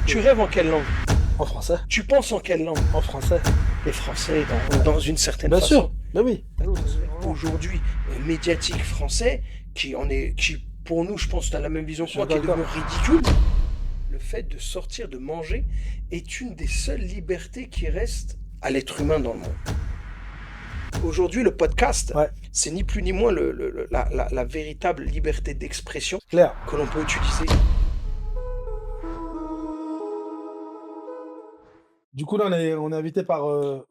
Tu rêves en quelle langue? En français. Tu penses en quelle langue? En français. Les Français, dans une certaine Bien façon. sûr. Ben oui. Aujourd'hui, médiatique français, qui pour nous, je pense, tu as la même vision Je que moi, suis qui est devenu d'accord. ridicule. Le fait de sortir, de manger, est une des seules libertés qui restent à l'être humain dans le monde. Aujourd'hui, le podcast, Ouais, c'est ni plus ni moins la véritable liberté d'expression clair. que l'on peut utiliser. Du coup, là, on est invité par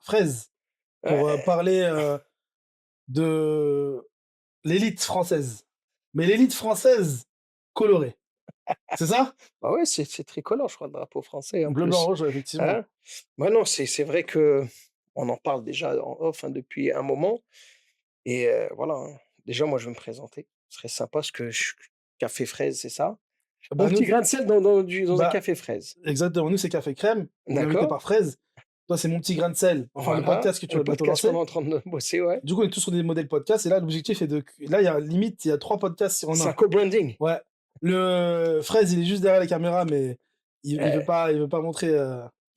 Fraise pour Ouais, parler de l'élite française. Mais l'élite française colorée. C'est ça? bah ouais, c'est tricolore, je crois, le drapeau français en Bleu, blanc, plus. rouge, ouais, effectivement. Hein? Bah non, c'est vrai que on en parle déjà en off, hein, depuis un moment. Et voilà, hein. Déjà, moi, je vais me présenter. Ce serait sympa parce que je café fraise, c'est ça? Bon Bah, nous, petit grain de sel dans un bah, café fraise. exactement. Nous, c'est Café Crème. On est invité D'accord? par Fraise. Toi, c'est mon petit grain de sel. Enfin, le Voilà, podcast que tu le vas bientôt podcast qu'on lancer. est en train de bosser, ouais. Du coup, on est tous sur des modèles podcast. Et là, l'objectif est de. Là, il y a 3 podcasts en C'est un un. co-branding. Ouais. Le Fraise, il est juste derrière la caméra, mais Eh, il veut pas montrer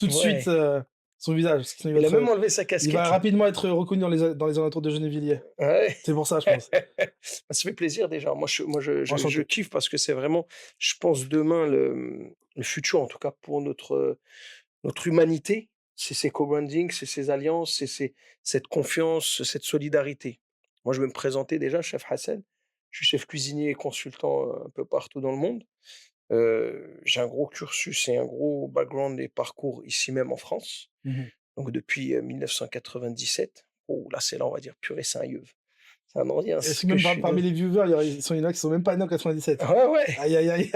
tout de suite ouais. son visage. Parce que sinon, Il a même enlevé sa il va casquette là. rapidement être reconnu dans les alentours de Gennevilliers. Ouais. C'est pour ça, je pense. Ça fait plaisir déjà. Moi, je Enchanté. kiffe parce que c'est vraiment, je pense, demain, le futur, en tout cas pour notre humanité, c'est ces co-branding, c'est ces alliances, cette confiance, cette solidarité. Moi, je vais me présenter déjà, chef Hassan. Je suis chef cuisinier et consultant un peu partout dans le monde. J'ai un gros cursus et un gros background et parcours ici même en France. Mhm. Donc depuis 1997. Oh là, c'est là, on va dire, purée, c'est un yeuve. C'est un ancien, Est-ce ce que que même je suis dans. parmi les viewers, il y en a qui sont même pas nés en 97? Ouais, ouais. Aïe, aïe, aïe.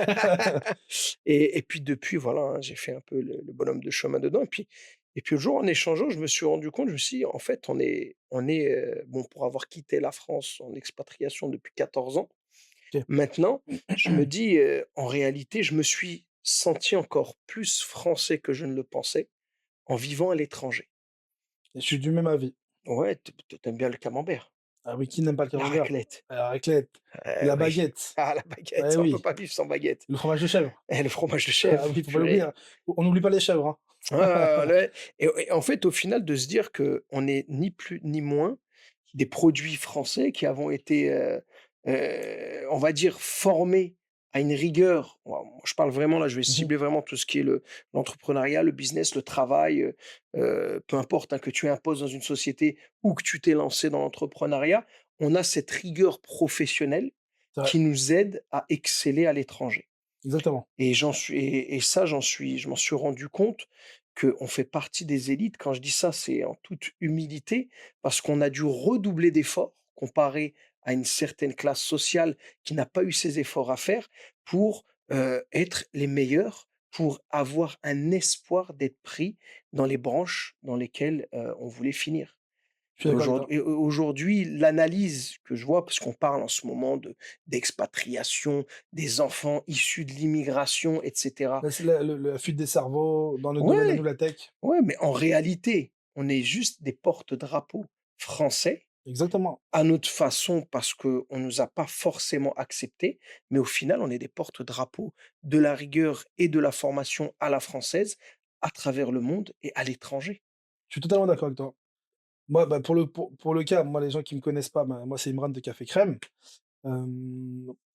Et puis depuis, voilà, hein, j'ai fait un peu le bonhomme de chemin dedans. Et puis le jour, en échangeant, je me suis rendu compte, je me suis dit, en fait, bon, pour avoir quitté la France en expatriation depuis 14 ans, Ok. maintenant, je me dis, en réalité, je me suis senti encore plus français que je ne le pensais en vivant à l'étranger. Je suis du même avis. Ouais, tu bien le camembert, Ah oui, qui n'aime pas le la camembert? raclette. La raclette, Eh la oui. baguette. Ah, la baguette, Eh on peut oui, pas vivre sans baguette. le fromage de chèvre. Et le fromage de Ah chèvre, oui, faut pas l'oublier, purée. hein. On n'oublie pas les chèvres, hein. Ouais et en fait, au final, de se dire qu'on est ni plus ni moins des produits français qui avons été, on va dire, formés à une rigueur. Moi, je parle vraiment là, je vais Mhm. cibler vraiment tout ce qui est l'entrepreneuriat, le business, le travail, peu importe, hein, que tu imposes dans une société ou que tu t'es lancé dans l'entrepreneuriat, on a cette rigueur professionnelle C'est vrai, qui nous aide à exceller à l'étranger. exactement. Et ça, je m'en suis rendu compte qu'on fait partie des élites. Quand je dis ça, c'est en toute humilité, parce qu'on a dû redoubler d'efforts comparé à une certaine classe sociale qui n'a pas eu ces efforts à faire pour, être les meilleurs, pour avoir un espoir d'être pris dans les branches dans lesquelles, on voulait finir. Je suis d'accord avec toi. Aujourd'hui, l'analyse que je vois, parce qu'on parle en ce moment d'expatriation, des enfants issus de l'immigration et cetera. Là, c'est la fuite des cerveaux dans le domaine à nous, Ouais, la tech. ouais, mais en réalité, on est juste des porte-drapeaux français Exactement. à notre façon parce qu'on ne nous a pas forcément acceptés, mais au final, on est des porte-drapeaux de la rigueur et de la formation à la française à travers le monde et à l'étranger. Je suis totalement d'accord avec toi. Moi, bah, pour le cas, moi, les gens qui me connaissent pas, bah, moi, c'est Imran de Café Crème.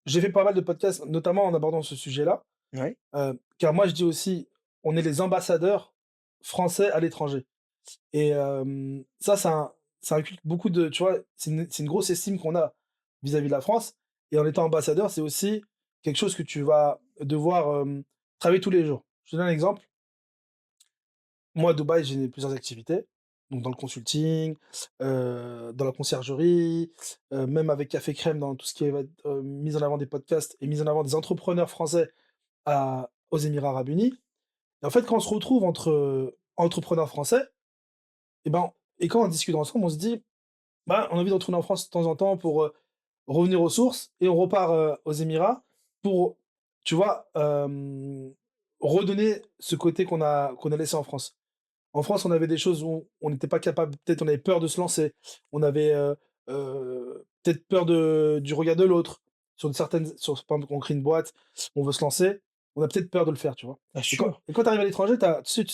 J'ai fait pas mal de podcasts, notamment en abordant ce sujet-là, Ouais, car moi, je dis aussi, on est les ambassadeurs français à l'étranger. Et ça, ça inculque beaucoup de, tu vois, c'est une grosse estime qu'on a vis-à-vis de la France. Et en étant ambassadeur, c'est aussi quelque chose que tu vas devoir travailler tous les jours. Je te donne un exemple. Moi, à Dubaï, j'ai plusieurs activités. Donc, dans le consulting, dans la conciergerie, même avec Café Crème, dans tout ce qui est mise en avant des podcasts et mise en avant des entrepreneurs français aux Émirats Arabes Unis. Et en fait, quand on se retrouve entre entrepreneurs français, et, ben, et quand on discute ensemble, on se dit, bah, on a envie de retourner en France de temps en temps pour revenir aux sources et on repart aux Émirats pour, tu vois, redonner ce côté qu'on a laissé en France. En France, on avait des choses où on n'était pas capable, peut-être on avait peur de se lancer, on avait peut-être peur du regard de l'autre. Par exemple, on crée une boîte, on veut se lancer. on a peut-être peur de le faire, tu vois? Bien Et quand sûr, tu arrives à l'étranger, tu sais,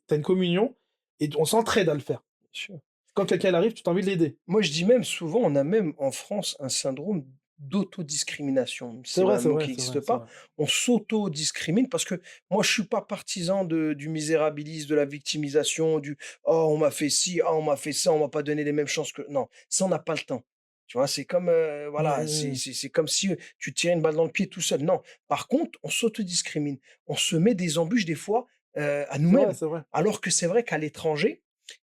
tu une communion et on s'entraide à le faire. bien sûr. Quand quelqu'un il arrive, tu as envie de l'aider. Moi, je dis même souvent, on a même en France un syndrome d'autodiscrimination, même si c'est un C'est mot vrai, qui c'est vrai, n'existe c'est pas. vrai. On s'auto-discrimine parce que moi, je suis pas partisan du misérabilisme, de la victimisation, oh, on m'a fait ci, oh, on m'a fait ça, on m'a pas donné les mêmes chances que. Non, ça, on n'a pas le temps. Tu vois, c'est comme, Mmh, voilà, mmh mh. c'est comme si tu tirais une balle dans le pied tout seul. Non. Par contre, on s'autodiscrimine. On se met des embûches, des fois, à C'est vrai, nous-mêmes. c'est vrai. Alors que c'est vrai qu'à l'étranger,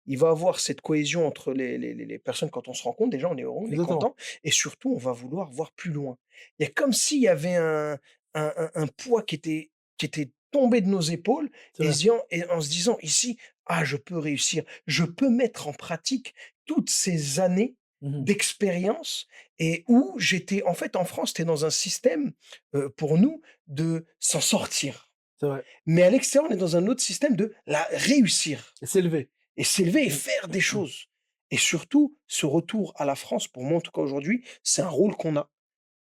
il va avoir cette cohésion entre les personnes quand on se rencontre, déjà on est heureux, on est Exactement. content et surtout on va vouloir voir plus loin. Il y a comme s'il y avait un poids qui était tombé de nos épaules C'est vrai. et en se disant ici: «Ah je peux réussir, je peux mettre en pratique toutes ces années Mmh mh. d'expérience» et où j'étais en fait en France, tu dans un système, pour nous de s'en sortir. C'est vrai. Mais à l'extérieur, on est dans un autre système de la réussir. Et s'élever. Et s'élever et Mmh. faire des choses. Et surtout, ce retour à la France, pour moi en tout cas aujourd'hui, c'est un rôle qu'on a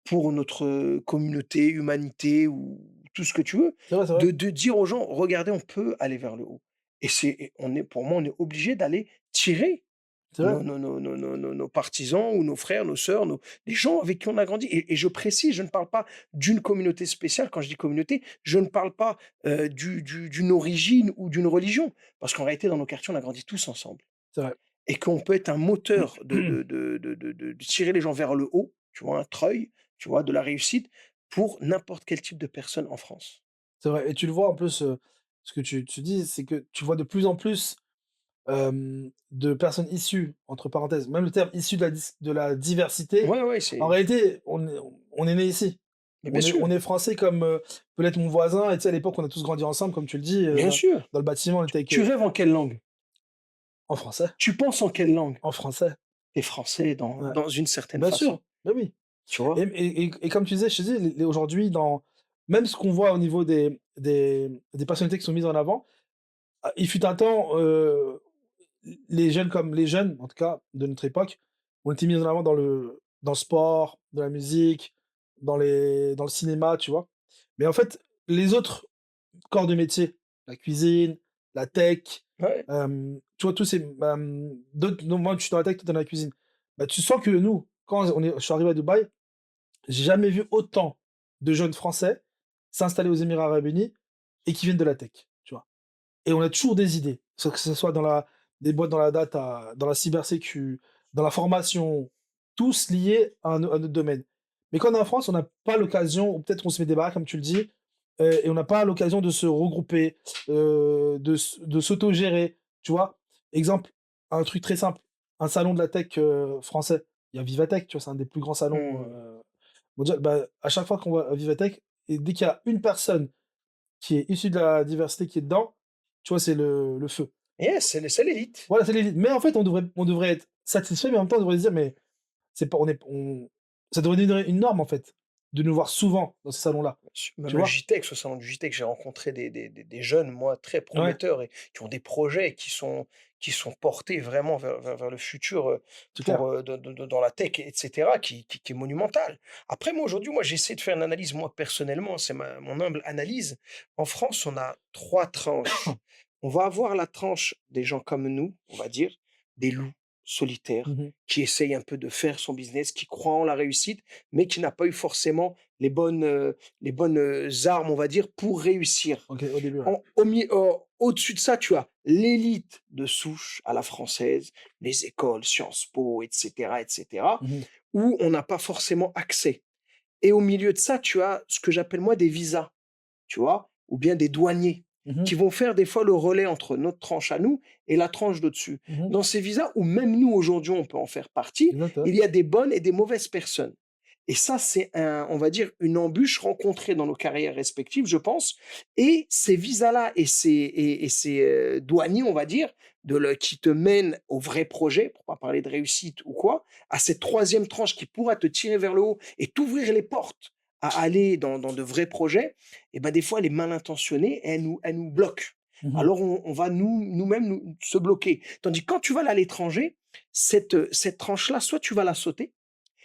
pour notre, communauté, humanité ou tout ce que tu veux, C'est vrai, c'est vrai. de dire aux gens: «Regardez, on peut aller vers le haut» et on est pour moi, on est obligé d'aller tirer C'est vrai. nos partisans ou nos frères, nos sœurs, les gens avec qui on a grandi et je précise, je ne parle pas d'une communauté spéciale. Quand je dis communauté, je ne parle pas, d'une origine ou d'une religion. Parce qu'en réalité, dans nos quartiers, on a grandi tous ensemble C'est vrai. et qu'on peut être un moteur de tirer les gens vers le haut, tu vois? Un treuil, tu vois? De la réussite pour n'importe quel type de personne en France. C'est vrai et tu le vois en plus, ce que tu dis, c'est que tu vois de plus en plus, de personnes issues, entre parenthèses, même le terme «issu de la diversité», Ouais, ouais, en c'est réalité, on est né ici. mais bien On sûr, est français comme, peut l'être mon voisin et tu sais, à l'époque, on a tous grandi ensemble, comme tu le dis, bien sûr. dans le bâtiment, on était avec, Tu rêves en quelle langue? en français, Tu penses en quelle langue? en français, Tu es français ouais. dans une certaine Bien façon, sûr, bah, oui. tu vois? Et comme tu disais, je te dis, les aujourd'hui, dans même ce qu'on voit au niveau des personnalités qui sont mises en avant, il fut un temps, les jeunes, en tout cas, de notre époque, ont été mis en avant dans le sport, dans la musique, dans le cinéma, tu vois? Mais en fait, les autres corps de métier, la cuisine, la tech, Ouais. tu vois, tous ces, d'autres non, moi, je suis dans la tech, toi, tu es dans la cuisine. Bah, tu sens que nous, quand je suis arrivé à Dubaï, j'ai jamais vu autant de jeunes Français s'installer aux Émirats arabes unis et qui viennent de la tech, tu vois? Et on a toujours des idées, que ce soit des boîtes dans la data, dans la cybersécu, dans la formation, tous liés à notre domaine. Mais quand on est en France, on n'a pas l'occasion, ou peut-être on se met des barrières comme tu le dis, et on n'a pas l'occasion de se regrouper, de s'autogérer, tu vois? Exemple, un truc très simple, un salon de la tech, français, il y a Vivatech, tu vois? C'est un des plus grands salons, Mmh. mondial. Bah, à chaque fois qu'on va à Vivatech et dès qu'il y a une personne qui est issue de la diversité qui est dedans, tu vois, c'est le feu. Yes, c'est l'élite. Voilà, c'est l'élite. Mais en fait, on devrait être satisfait, mais en même temps, on devrait se dire: «Mais c'est pas on ça devrait devenir une norme, en fait, de nous voir souvent dans ces salons-là». Même Tu le vois? JTEX, au salon du JTEX, j'ai rencontré des jeunes, moi, très Ouais, prometteurs et qui ont des projets qui sont portés vraiment vers le futur, c'est clair. dans la tech et cetera, qui est monumental. Après moi, aujourd'hui, moi, j'essaie de faire une analyse, moi, personnellement, c'est mon humble analyse. En France, on a 3 tranches. On va avoir la tranche des gens comme nous, on va dire, des loups solitaires, Mmh. qui essayent un peu de faire son business, qui croient en la réussite, mais qui n'a pas eu forcément les bonnes armes, on va dire, pour réussir. OK, au début, ouais. Au-dessus de ça, tu as l'élite de souche à la française, les écoles, Sciences Po, et cetera, Mmh mh. où on n'a pas forcément accès. Et au milieu de ça, tu as ce que j'appelle moi des visas, tu vois? Ou bien des douaniers Mmh. qui vont faire des fois le relais entre notre tranche à nous et la tranche d'au-dessus. Mmh. Dans ces visas où même nous aujourd'hui on peut en faire partie, Exact, ouais. il y a des bonnes et des mauvaises personnes. Et ça, c'est on va dire, une embûche rencontrée dans nos carrières respectives, je pense. Et ces visas-là et ces douaniers, on va dire, qui te mènent au vrai projet, pour pas parler de réussite ou quoi, à cette troisième tranche qui pourra te tirer vers le haut et t'ouvrir les portes à aller dans de vrais projets, et ben des fois, elle est mal intentionnée et elle nous bloque. Mmh. Alors on va nous-mêmes se bloquer. Tandis que quand tu vas aller à l'étranger, cette tranche-là, soit tu vas la sauter,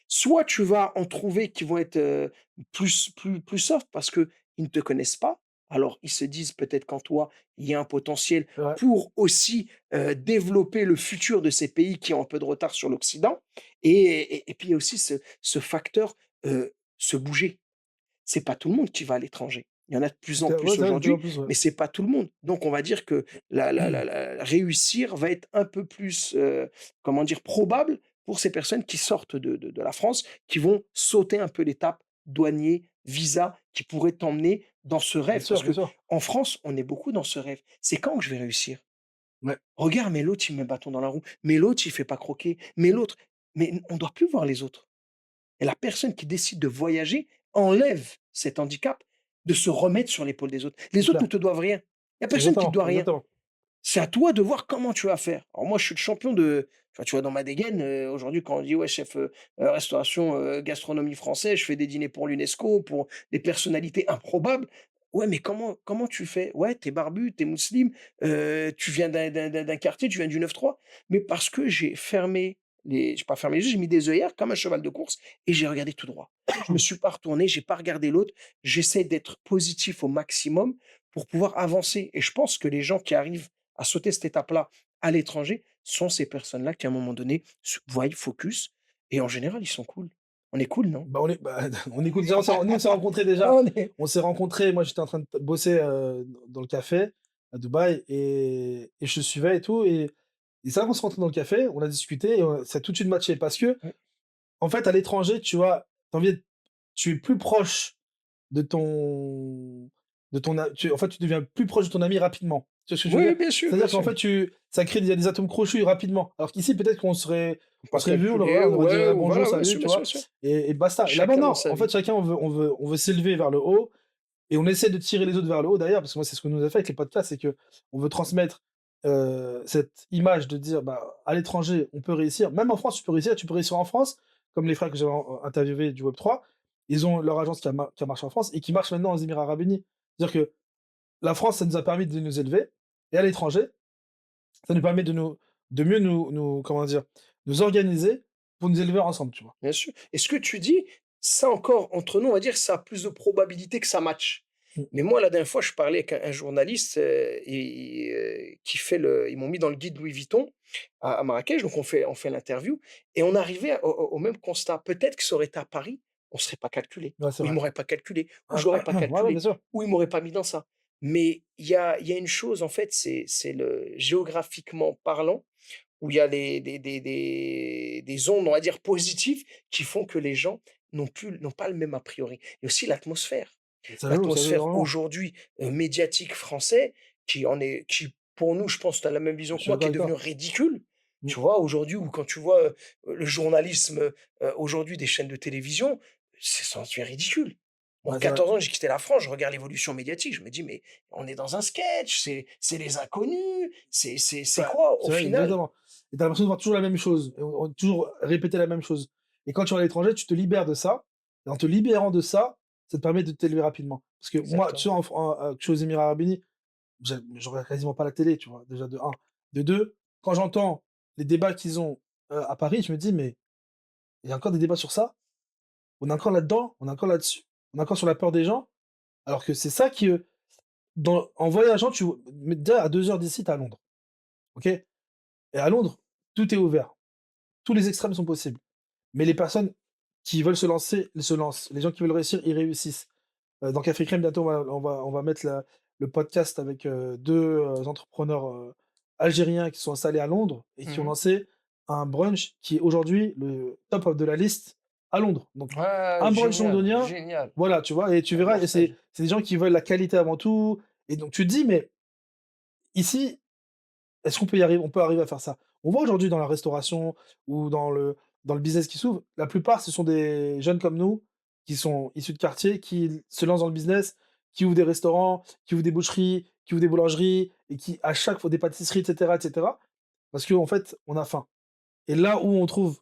soit tu vas en trouver qui vont être, plus soft parce qu'ils ne te connaissent pas, Alors ils se disent peut-être qu'en toi, il y a un potentiel Ouais, pour aussi, développer le futur de ces pays qui ont un peu de retard sur l'Occident et puis il y a aussi ce facteur, se bouger. C'est pas tout le monde qui va à l'étranger. Il y en a de plus en ouais, plus c'est vrai, de plus en aujourd'hui, plus, ouais. mais c'est pas tout le monde. Donc on va dire que la réussir va être un peu plus, comment dire? Probable pour ces personnes qui sortent de la France, qui vont sauter un peu l'étape douanier, visa, qui pourrait t'emmener dans ce rêve. Parce Bien que sûr. en France, on est beaucoup dans ce rêve. C'est quand que je vais réussir? Ouais, Regarde, mais l'autre, il met un bâton dans la roue, mais l'autre, il fait pas croquer, mais l'autre mais on doit plus voir les autres. Et la personne qui décide de voyager enlève cet handicap de se remettre sur l'épaule des autres. c'est Les autres ne clair. te doivent rien. Il y a personne qui te Exactement, doit rien. exactement. C'est à toi de voir comment tu vas faire. Alors moi, je suis le champion de tu vois, dans ma dégaine, aujourd'hui, quand on dit: «Ouais, chef, restauration, gastronomie français, je fais des dîners pour l'UNESCO, pour des personnalités improbables». Ouais, mais comment tu fais? Ouais, tu es barbu, tu es musulman, tu viens d'un quartier, tu viens du 9-3. Mais parce que j'ai pas fermé les yeux, j'ai mis des œillères comme un cheval de course et j'ai regardé tout droit. Je me suis pas retourné, j'ai pas regardé l'autre. J'essaie d'être positif au maximum pour pouvoir avancer et je pense que les gens qui arrivent à sauter cette étape-là à l'étranger sont ces personnes-là qui, à un moment donné, se voient focus et en général, ils sont cool. On est cool, non? On écoute déjà, on s'est rencontrés déjà. On est On s'est rencontrés, moi j'étais en train de bosser, dans le café à Dubaï et je te suivais et tout et c'est vrai qu'on s'est rentrés dans le café, on a discuté et ça a tout de suite matché parce que ouais. en fait, à l'étranger, tu vois, tu envie d'être tu es plus proche de ton de ton a tu en fait, tu deviens plus proche de ton ami rapidement. Tu vois ce que je veux Oui, dire? bien sûr, bien C'est-à-dire qu'en sûr. fait, ça crée des atomes crochus rapidement. Alors qu'ici, peut-être on Pas serait vu, calculé, on aurait dit: ouais, «Ouais, ou bonjour, voilà, ouais, bien salut», sûr, tu bien sûr, vois? bien sûr. Et basta. Et là-bas, Chacun dans non, sa en fait, vie. chacun, on veut s'élever vers le haut et on essaie de tirer les autres vers le haut d'ailleurs, parce que moi, c'est ce qu'on nous a fait avec les podcasts, c'est que on veut transmettre, cette image de dire: «Bah, à l'étranger, on peut réussir». Même en France, tu peux réussir en France, comme les frères que j'avais interviewés du Web3. Ils ont leur agence qui a marché en France et qui marche maintenant aux Émirats arabes unis. C'est-à-dire que la France, ça nous a permis de nous élever et à l'étranger, ça nous permet de mieux comment dire? Nous organiser pour nous élever ensemble, tu vois? Bien sûr. Et ce que tu dis, ça encore, entre nous, on va dire, ça a plus de probabilité que ça matche. Mmh. Mais moi, la dernière fois, je parlais avec un journaliste qui fait ils m'ont mis dans le guide Louis Vuitton à Marrakech, donc on fait l'interview et on arrivait au même constat. Peut-être que ça aurait été à Paris, on ne serait pas calculé, Ouais, c'est ou ils vrai. m'auraient pas calculé, ou j'aurais pas Ouais, ouais, bien calculé, sûr. ou ils m'auraient pas mis dans ça. Mais il y a une chose, en fait, c'est le géographiquement parlant, où il y a des ondes, on va dire, positives qui font que les gens n'ont pas le même a priori. Et aussi l'atmosphère. Ça joue L'atmosphère énormément. aujourd'hui, médiatique français qui pour nous, je pense que tu as la même vision Je que suis moi, qui d'accord est avec devenu toi. ridicule. Mmh. Tu vois? Aujourd'hui ou quand tu vois, le journalisme, aujourd'hui des chaînes de télévision, ça en devient ridicule. Moi, Ouais, c'est vrai. 14 ans, j'ai quitté la France, je regarde l'évolution médiatique, je me dis: «Mais on est dans un sketch, c'est les inconnus, c'est Bah, quoi au c'est vrai, final?» exactement. Et tu as l'impression de voir toujours la même chose et on toujours répéter la même chose. Et quand tu vas à l'étranger, tu te libères de ça et en te libérant de ça, ça te permet de t'élever rapidement. Parce que moi, tu Exactement. vois, que je suis aux Émirats arabes unis, je regarde quasiment pas la télé, tu vois? Déjà de un. De 2, quand j'entends les débats qu'ils ont, à Paris, je me dis: «Mais il y a encore des débats sur ça? On est encore là-dedans? On est encore là-dessus? On est encore sur la peur des gens?» alors que c'est ça qui, en voyageant, mais déjà à 2 heures d'ici, tu es à Londres, OK? Et à Londres, tout est ouvert. Tous les extrêmes sont possibles. Mais les personnes qui veulent se lancer, ils se lancent. Les gens qui veulent réussir, ils réussissent. Dans Café Crème, bientôt, on va mettre le podcast avec 2 entrepreneurs algériens qui sont installés à Londres et qui ont Mmh. lancé un brunch qui est aujourd'hui le top of de la liste à Londres. Donc, Ouais, un brunch génial, londonien, génial. voilà, tu vois, et tu À verras, et Marseille. c'est des gens qui veulent la qualité avant tout. Et donc, tu te dis, mais ici, est-ce qu'on peut y arriver? On peut arriver à faire ça. On voit aujourd'hui dans la restauration ou dans le business qui s'ouvre, la plupart, ce sont des jeunes comme nous, qui sont issus de quartier, qui se lancent dans le business, qui ouvrent des restaurants, qui ouvrent des boucheries, qui ouvrent des boulangeries et qui, à chaque fois, des pâtisseries, et cetera, parce qu'en fait, on a faim. Et là où on trouve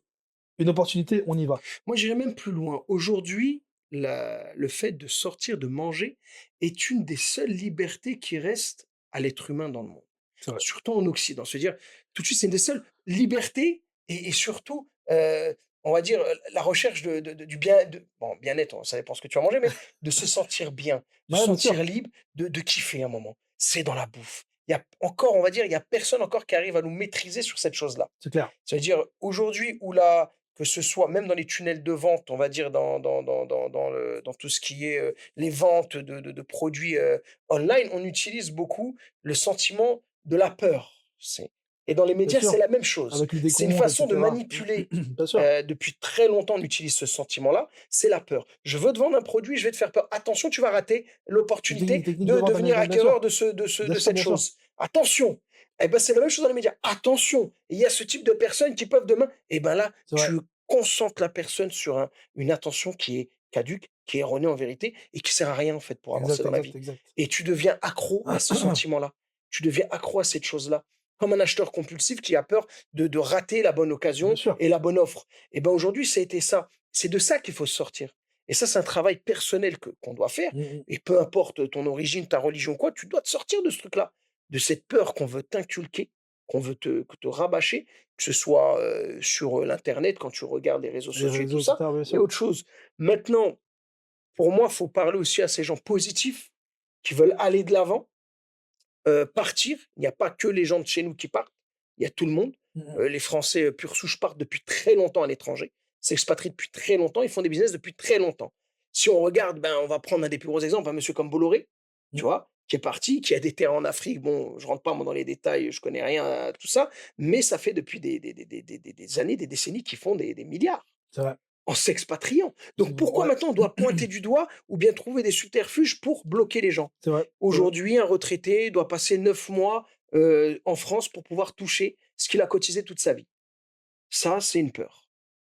une opportunité, on y va. Moi, j'irais même plus loin. Aujourd'hui, le fait de sortir, de manger est une des seules libertés qui restent à l'être humain dans le monde. C'est vrai. Surtout en Occident. Se dire, tout de suite, c'est une des seules libertés et surtout, on va dire, la recherche du bien bon, bien-être, ça dépend ce que tu vas manger, mais de se sentir bien, de se Ouais, bien sentir sûr, libre, de kiffer un moment. C'est dans la bouffe. Il y a encore, on va dire, il y a personne encore qui arrive à nous maîtriser sur cette chose-là. c'est clair. C'est-à-dire aujourd'hui où là, que ce soit même dans les tunnels de vente, on va dire dans tout ce qui est, les ventes de produits, online, on utilise beaucoup le sentiment de la peur. C'est et dans les Bien médias, c'est sûr, la même chose. avec le C'est une décompte et façon de cetera. manipuler, Bien sûr, depuis très longtemps, on utilise ce sentiment-là, c'est la peur. Je veux te vendre un produit, je vais te faire peur. Attention, tu vas rater l'opportunité technique de de vente devenir américaine, acquéreur de cette bien sûr, chose. Attention! Eh ben, c'est la même chose dans les médias. Attention, il y a ce type de personnes qui peuvent demain et ben là, c'est vrai. tu concentres la personne sur une attention qui est caduque, qui est erronée en vérité et qui sert à rien en fait pour avancer Exact, dans la exact, vie. exact. Et tu deviens accro à ce sentiment-là. Tu deviens accro à cette chose-là. Comme un acheteur compulsif qui a peur de rater la bonne Bien occasion sûr. et la bonne offre. Et ben aujourd'hui, ça a été ça. C'est de ça qu'il faut sortir. Et ça, c'est un travail personnel qu'on doit faire. Mmh mh. Et peu importe ton origine, ta religion, quoi, tu dois te sortir de ce truc-là, de cette peur qu'on veut t'inculquer, qu'on veut te rabâcher, que ce soit, sur, l'internet, quand tu regardes les réseaux Les sociaux et tout réseaux et ça cetera, bien et sûr. autre chose. Maintenant, pour moi, il faut parler aussi à ces gens positifs qui veulent aller de l'avant, partir. Il n'y a pas que les gens de chez nous qui partent, il y a tout le monde. Mmh mh. Les Français, pure souche partent depuis très longtemps à l'étranger, s'expatrient depuis très longtemps, ils font des business depuis très longtemps. Si on regarde, ben, on va prendre un des plus gros exemples, un monsieur comme Bolloré, tu Mmh. vois? Qui est parti, qui a des terrains en Afrique. Bon, je rentre pas moi dans les détails, je connais rien à tout ça, mais ça fait depuis des années, des décennies qu'ils font des milliards. C'est vrai. En s'expatriant. Donc pourquoi Ouais, maintenant on doit pointer du doigt ou bien trouver des subterfuges pour bloquer les gens? c'est vrai, c'est vrai. Aujourd'hui, un retraité doit passer 9 mois, en France pour pouvoir toucher ce qu'il a cotisé toute sa vie. Ça, c'est une peur.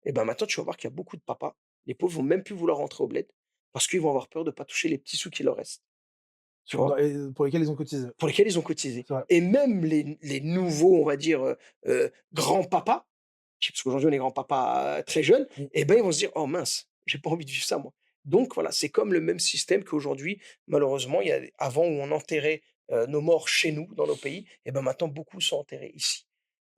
Et ben, maintenant, tu vas voir qu'il y a beaucoup de papas, les pauvres vont même plus vouloir rentrer au bled parce qu'ils vont avoir peur de pas toucher les petits sous qui leur restent, tu vois? Dans et pour lesquels ils ont cotisé. Pour lesquels ils ont cotisé C'est vrai. et même les nouveaux, on va dire, grands-papas, parce qu'aujourd'hui on est grands-papas, très jeunes Mmh. et ben, ils vont se dire: «Oh mince, j'ai pas envie de vivre ça moi». Donc voilà, c'est comme le même système qu'aujourd'hui, malheureusement, il y a avant où on enterrait, nos morts chez nous, dans nos pays et ben, maintenant beaucoup sont enterrés ici.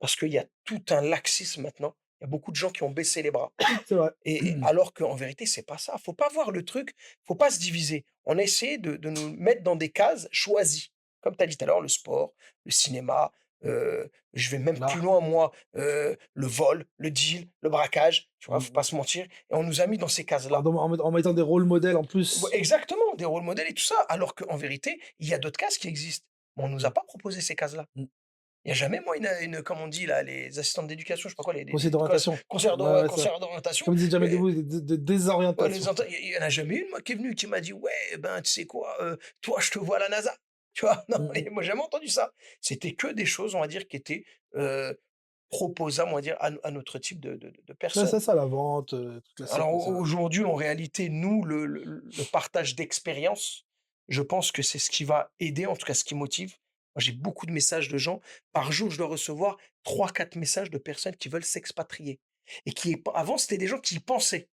Parce qu'il y a tout un laxisme maintenant. Il y a beaucoup de gens qui ont baissé les bras. C'est vrai. Et alors qu'en vérité, c'est pas ça. Faut pas voir le truc, faut pas se diviser. On a essayé de nous mettre dans des cases choisies. Comme tu as dit tout à l'heure, le sport, le cinéma, je vais même plus L'art. loin moi, le vol, le deal, le braquage, tu vois? Mmh Faut pas mh. se mentir et on nous a mis dans ces En cases-là. dans en mettant des rôles modèles en Ouais, plus. exactement, des rôles modèles et tout ça, alors qu'en vérité, il y a d'autres cases qui existent. Mais on nous a Mmh. pas proposé ces cases-là. Mmh. Il y a jamais moi comme on dit là, les assistantes d'éducation, je sais pas quoi, Conseiller quoi, d'orientation. Ouais, ouais, c'est vrai. conseillères d'orientation. Comme disait Jamel Debbouze, de Ouais, désorientation. il y en a jamais une, moi, qui est venue, qui m'a dit: «Ouais, ben, tu sais quoi, toi, je te vois à la NASA». Tu vois? Non, Mmh mh. et moi, j'ai jamais entendu ça. C'était que des choses, on va dire, qui étaient, proposables, on va dire, à notre type de Ouais, personnes. c'est ça la vente, tout Alors classique, ouais, c'est vrai. aujourd'hui, en réalité, nous, le partage d'expérience, je pense que c'est ce qui va aider, en tout cas, ce qui motive. Moi, j'ai beaucoup de messages de gens. Par jour, je dois recevoir 3 4 messages de personnes qui veulent s'expatrier et avant, c'était des gens qui y pensaient.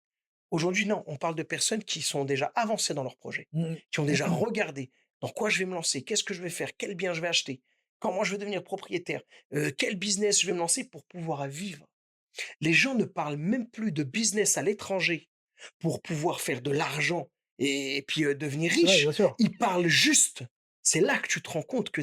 Aujourd'hui, non, on parle de personnes qui sont déjà avancées dans leur projet, Mmh qui ont déjà mh. regardé dans quoi je vais me lancer, qu'est-ce que je vais faire, quel bien je vais acheter, comment je vais devenir propriétaire, quel business je vais me lancer pour pouvoir vivre. Les gens ne parlent même plus de business à l'étranger pour pouvoir faire de l'argent et puis, devenir Ouais, bien riche. sûr. Ils parlent juste, c'est là que tu te rends compte que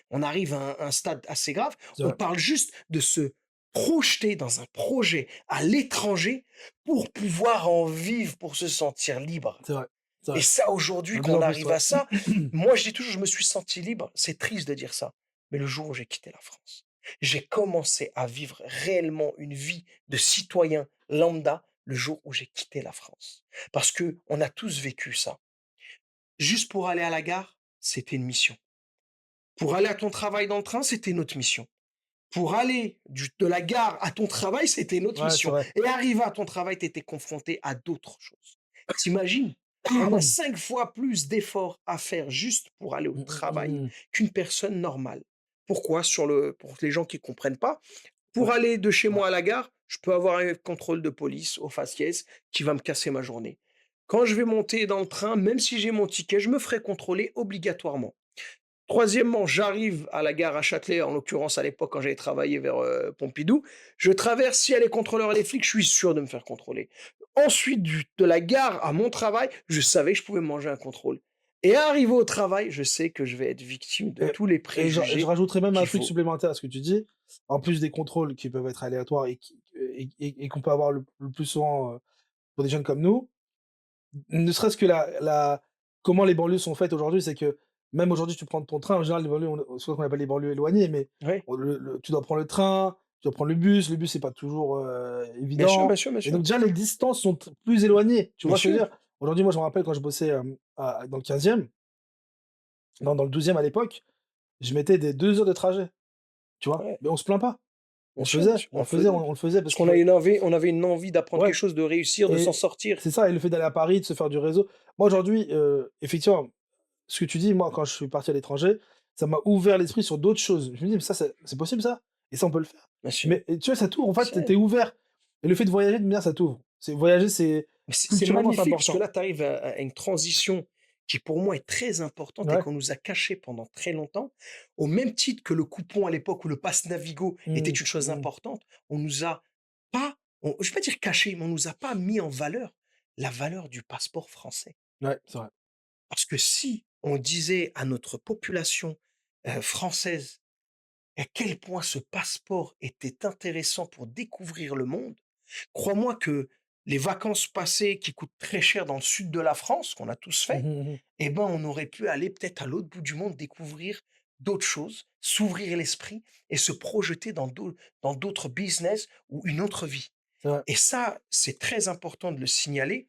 on arrive à un stade assez grave. C'est On vrai. parle juste de se projeter dans un projet à l'étranger pour pouvoir en vivre, pour se sentir libre C'est vrai. C'est et vrai. ça aujourd'hui De plus qu'on en plus, arrive ouais. à ça, moi je dis toujours: «Je me suis senti libre». C'est triste de dire ça, mais le jour où j'ai quitté la France, j'ai commencé à vivre réellement une vie de citoyen lambda le jour où j'ai quitté la France. Parce que on a tous vécu ça. Juste pour aller à la gare, c'était une mission. Pour aller à ton travail dans le train, c'était une autre mission. Pour aller de la gare à ton travail, c'était une autre Ouais, c'est mission. vrai. Et arrivé à ton travail, tu étais confronté à d'autres choses. T'imagines? On a 5 fois plus d'efforts à faire juste pour aller au Mmh mh, travail mmh mh. qu'une personne normale. Pourquoi? Pour les gens qui comprennent pas, Ouais, pour aller de chez c'est vrai. moi à la gare, je peux avoir un contrôle de police au faciès qui va me casser ma journée. Quand je vais monter dans le train, même si j'ai mon ticket, je me ferai contrôler obligatoirement. Troisièmement, j'arrive à la gare à Châtelet, en l'occurrence à l'époque quand j'avais travaillé vers, Pompidou. Je traverse, s'il y a les contrôleurs et les flics, je suis sûr de me faire contrôler. Ensuite de la gare à mon travail, je savais que je pouvais manger un contrôle et arrivé au travail, je sais que je vais être victime de Et tous les je préjugés rajouterais même un qu'il truc faut. supplémentaire à ce que tu dis. En plus des contrôles qui peuvent être aléatoires et qu'on peut avoir le plus souvent, pour des jeunes comme nous, ne serait-ce que la comment les banlieues sont faites aujourd'hui, c'est que même aujourd'hui, tu prends ton train, en général, les banlieues, c'est ce qu'on appelle les banlieues éloignées, mais Oui, tu dois prendre le train, tu dois prendre le bus, c'est pas toujours, bien sûr, bien évident sûr, bien et sûr. donc déjà, les distances sont plus éloignées, tu Bien vois ce que je veux sûr. dire? Aujourd'hui, moi, je me rappelle quand je bossais, dans le 15e, non, dans le 12e à l'époque, je mettais des 2 heures de trajet, tu vois? Ouais, Mais on se plaint pas. bien sûr, bien sûr. On le faisait. On le faisait parce Parce qu'il qu'on a fallait une envie on avait une envie d'apprendre quelque ouais. chose, de réussir, de s'en Et sortir. c'est ça et le fait d'aller à Paris, de se faire du réseau. Moi aujourd'hui, effectivement, ce que tu dis, moi quand je suis parti à l'étranger, ça m'a ouvert l'esprit sur d'autres choses. Je me dis: «Mais ça, c'est possible ça? Et ça on peut le faire?» Bien sûr. Mais et tu vois, ça t'ouvre, en fait, tu C'est ouvert et le fait de voyager, de me dire ça t'ouvre. C'est voyager, c'est Mais c'est culturellement, c'est magnifique parce que important. là, tu arrives à une transition qui, pour moi, est très importante et Ouais. qu'on nous a cachée pendant très longtemps. Au même titre que le coupon à l'époque où le pass Navigo était Mmh, une chose mmh. importante, on nous a pas, je vais pas dire caché, mais on nous a pas mis en valeur la valeur du passeport français. Ouais, c'est vrai. Parce que si on disait à notre population, française à quel point ce passeport était intéressant pour découvrir le monde, crois-moi que les vacances passées qui coûtent très cher dans le sud de la France, qu'on a tous Mmh fait, mh, mmh. eh ben, on aurait pu aller peut-être à l'autre bout du monde, découvrir d'autres choses, s'ouvrir l'esprit et se projeter dans d'autres business ou une autre vie. C'est vrai. Et ça, c'est très important de le signaler.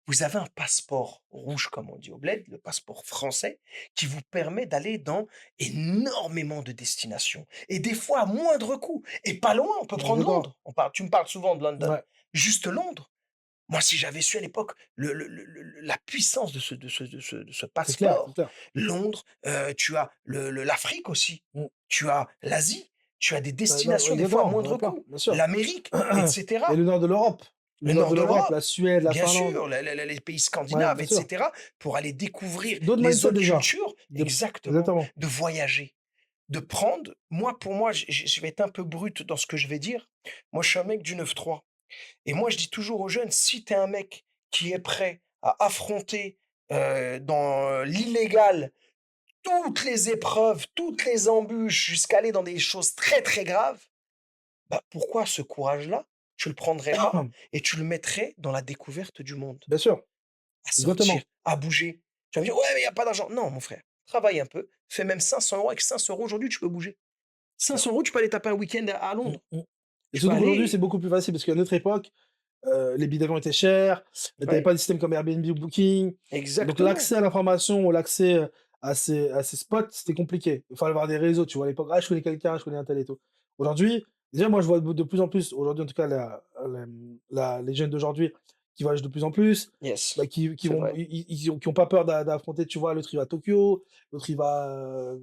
Vous avez un passeport rouge, comme on dit au bled, le passeport français, qui vous permet d'aller dans énormément de destinations et des fois à moindre coût et pas loin, on peut prendre Exactement. Londres. Tu me parles souvent de London. Ouais, Juste Londres. Moi, si j'avais su à l'époque la puissance de ce c'est clair, c'est passeport, clair. Londres, tu as l'Afrique aussi, Mmh. tu as l'Asie, tu as des Ouais, destinations des fois à exactement, il y en a moindre plein, coût, bien sûr. l'Amérique et Et cetera. le nord de l'Europe. Le Le nord nord de de l'Europe, l'Europe, la Suède, la bien Finlande. sûr, les pays Ouais, scandinaves bien et sûr. cetera, pour aller découvrir D'autres les mindset autres déjà. cultures De exactement, exactement. de voyager, de prendre pour moi, je vais être un peu brut dans ce que je vais dire. Moi, je suis un mec du 9-3 et moi, je dis toujours aux jeunes: «Si tu es un mec qui est prêt à affronter, dans l'illégal, toutes les épreuves, toutes les embûches, jusqu'à aller dans des choses très, très graves, bah, pourquoi ce courage-là, tu le prendrais pas et tu le mettrais dans la découverte du monde?» Bien sûr, À sortir, exactement. à bouger. Tu vas me dire: «Ouais, mais il y a pas d'argent». Non, mon frère, travaille un peu, fais même 500 €. Avec 500 € aujourd'hui, tu peux bouger. Ouais. 500 €, tu peux aller taper un week-end à Mmh Londres. mh. Et Tu peux surtout qu'aujourd'hui, c'est aller beaucoup plus facile parce qu'à notre époque, les billets d'avion étaient chers, tu avais ouais, pas de système comme Airbnb ou Booking. Donc exactement. l'accès à l'information ou l'accès, à ces spots, c'était compliqué. Il fallait avoir des réseaux, tu vois? À l'époque: «Ah, je connais quelqu'un, je connais un tel et tout». Aujourd'hui, déjà, moi, je vois de plus en plus, aujourd'hui, en tout cas, les jeunes d'aujourd'hui qui voyagent de plus en plus, bah, Yes, qui c'est vont vrai. qui ont pas peur d'affronter, tu vois? L'autre, il va à Tokyo, l'autre, il va,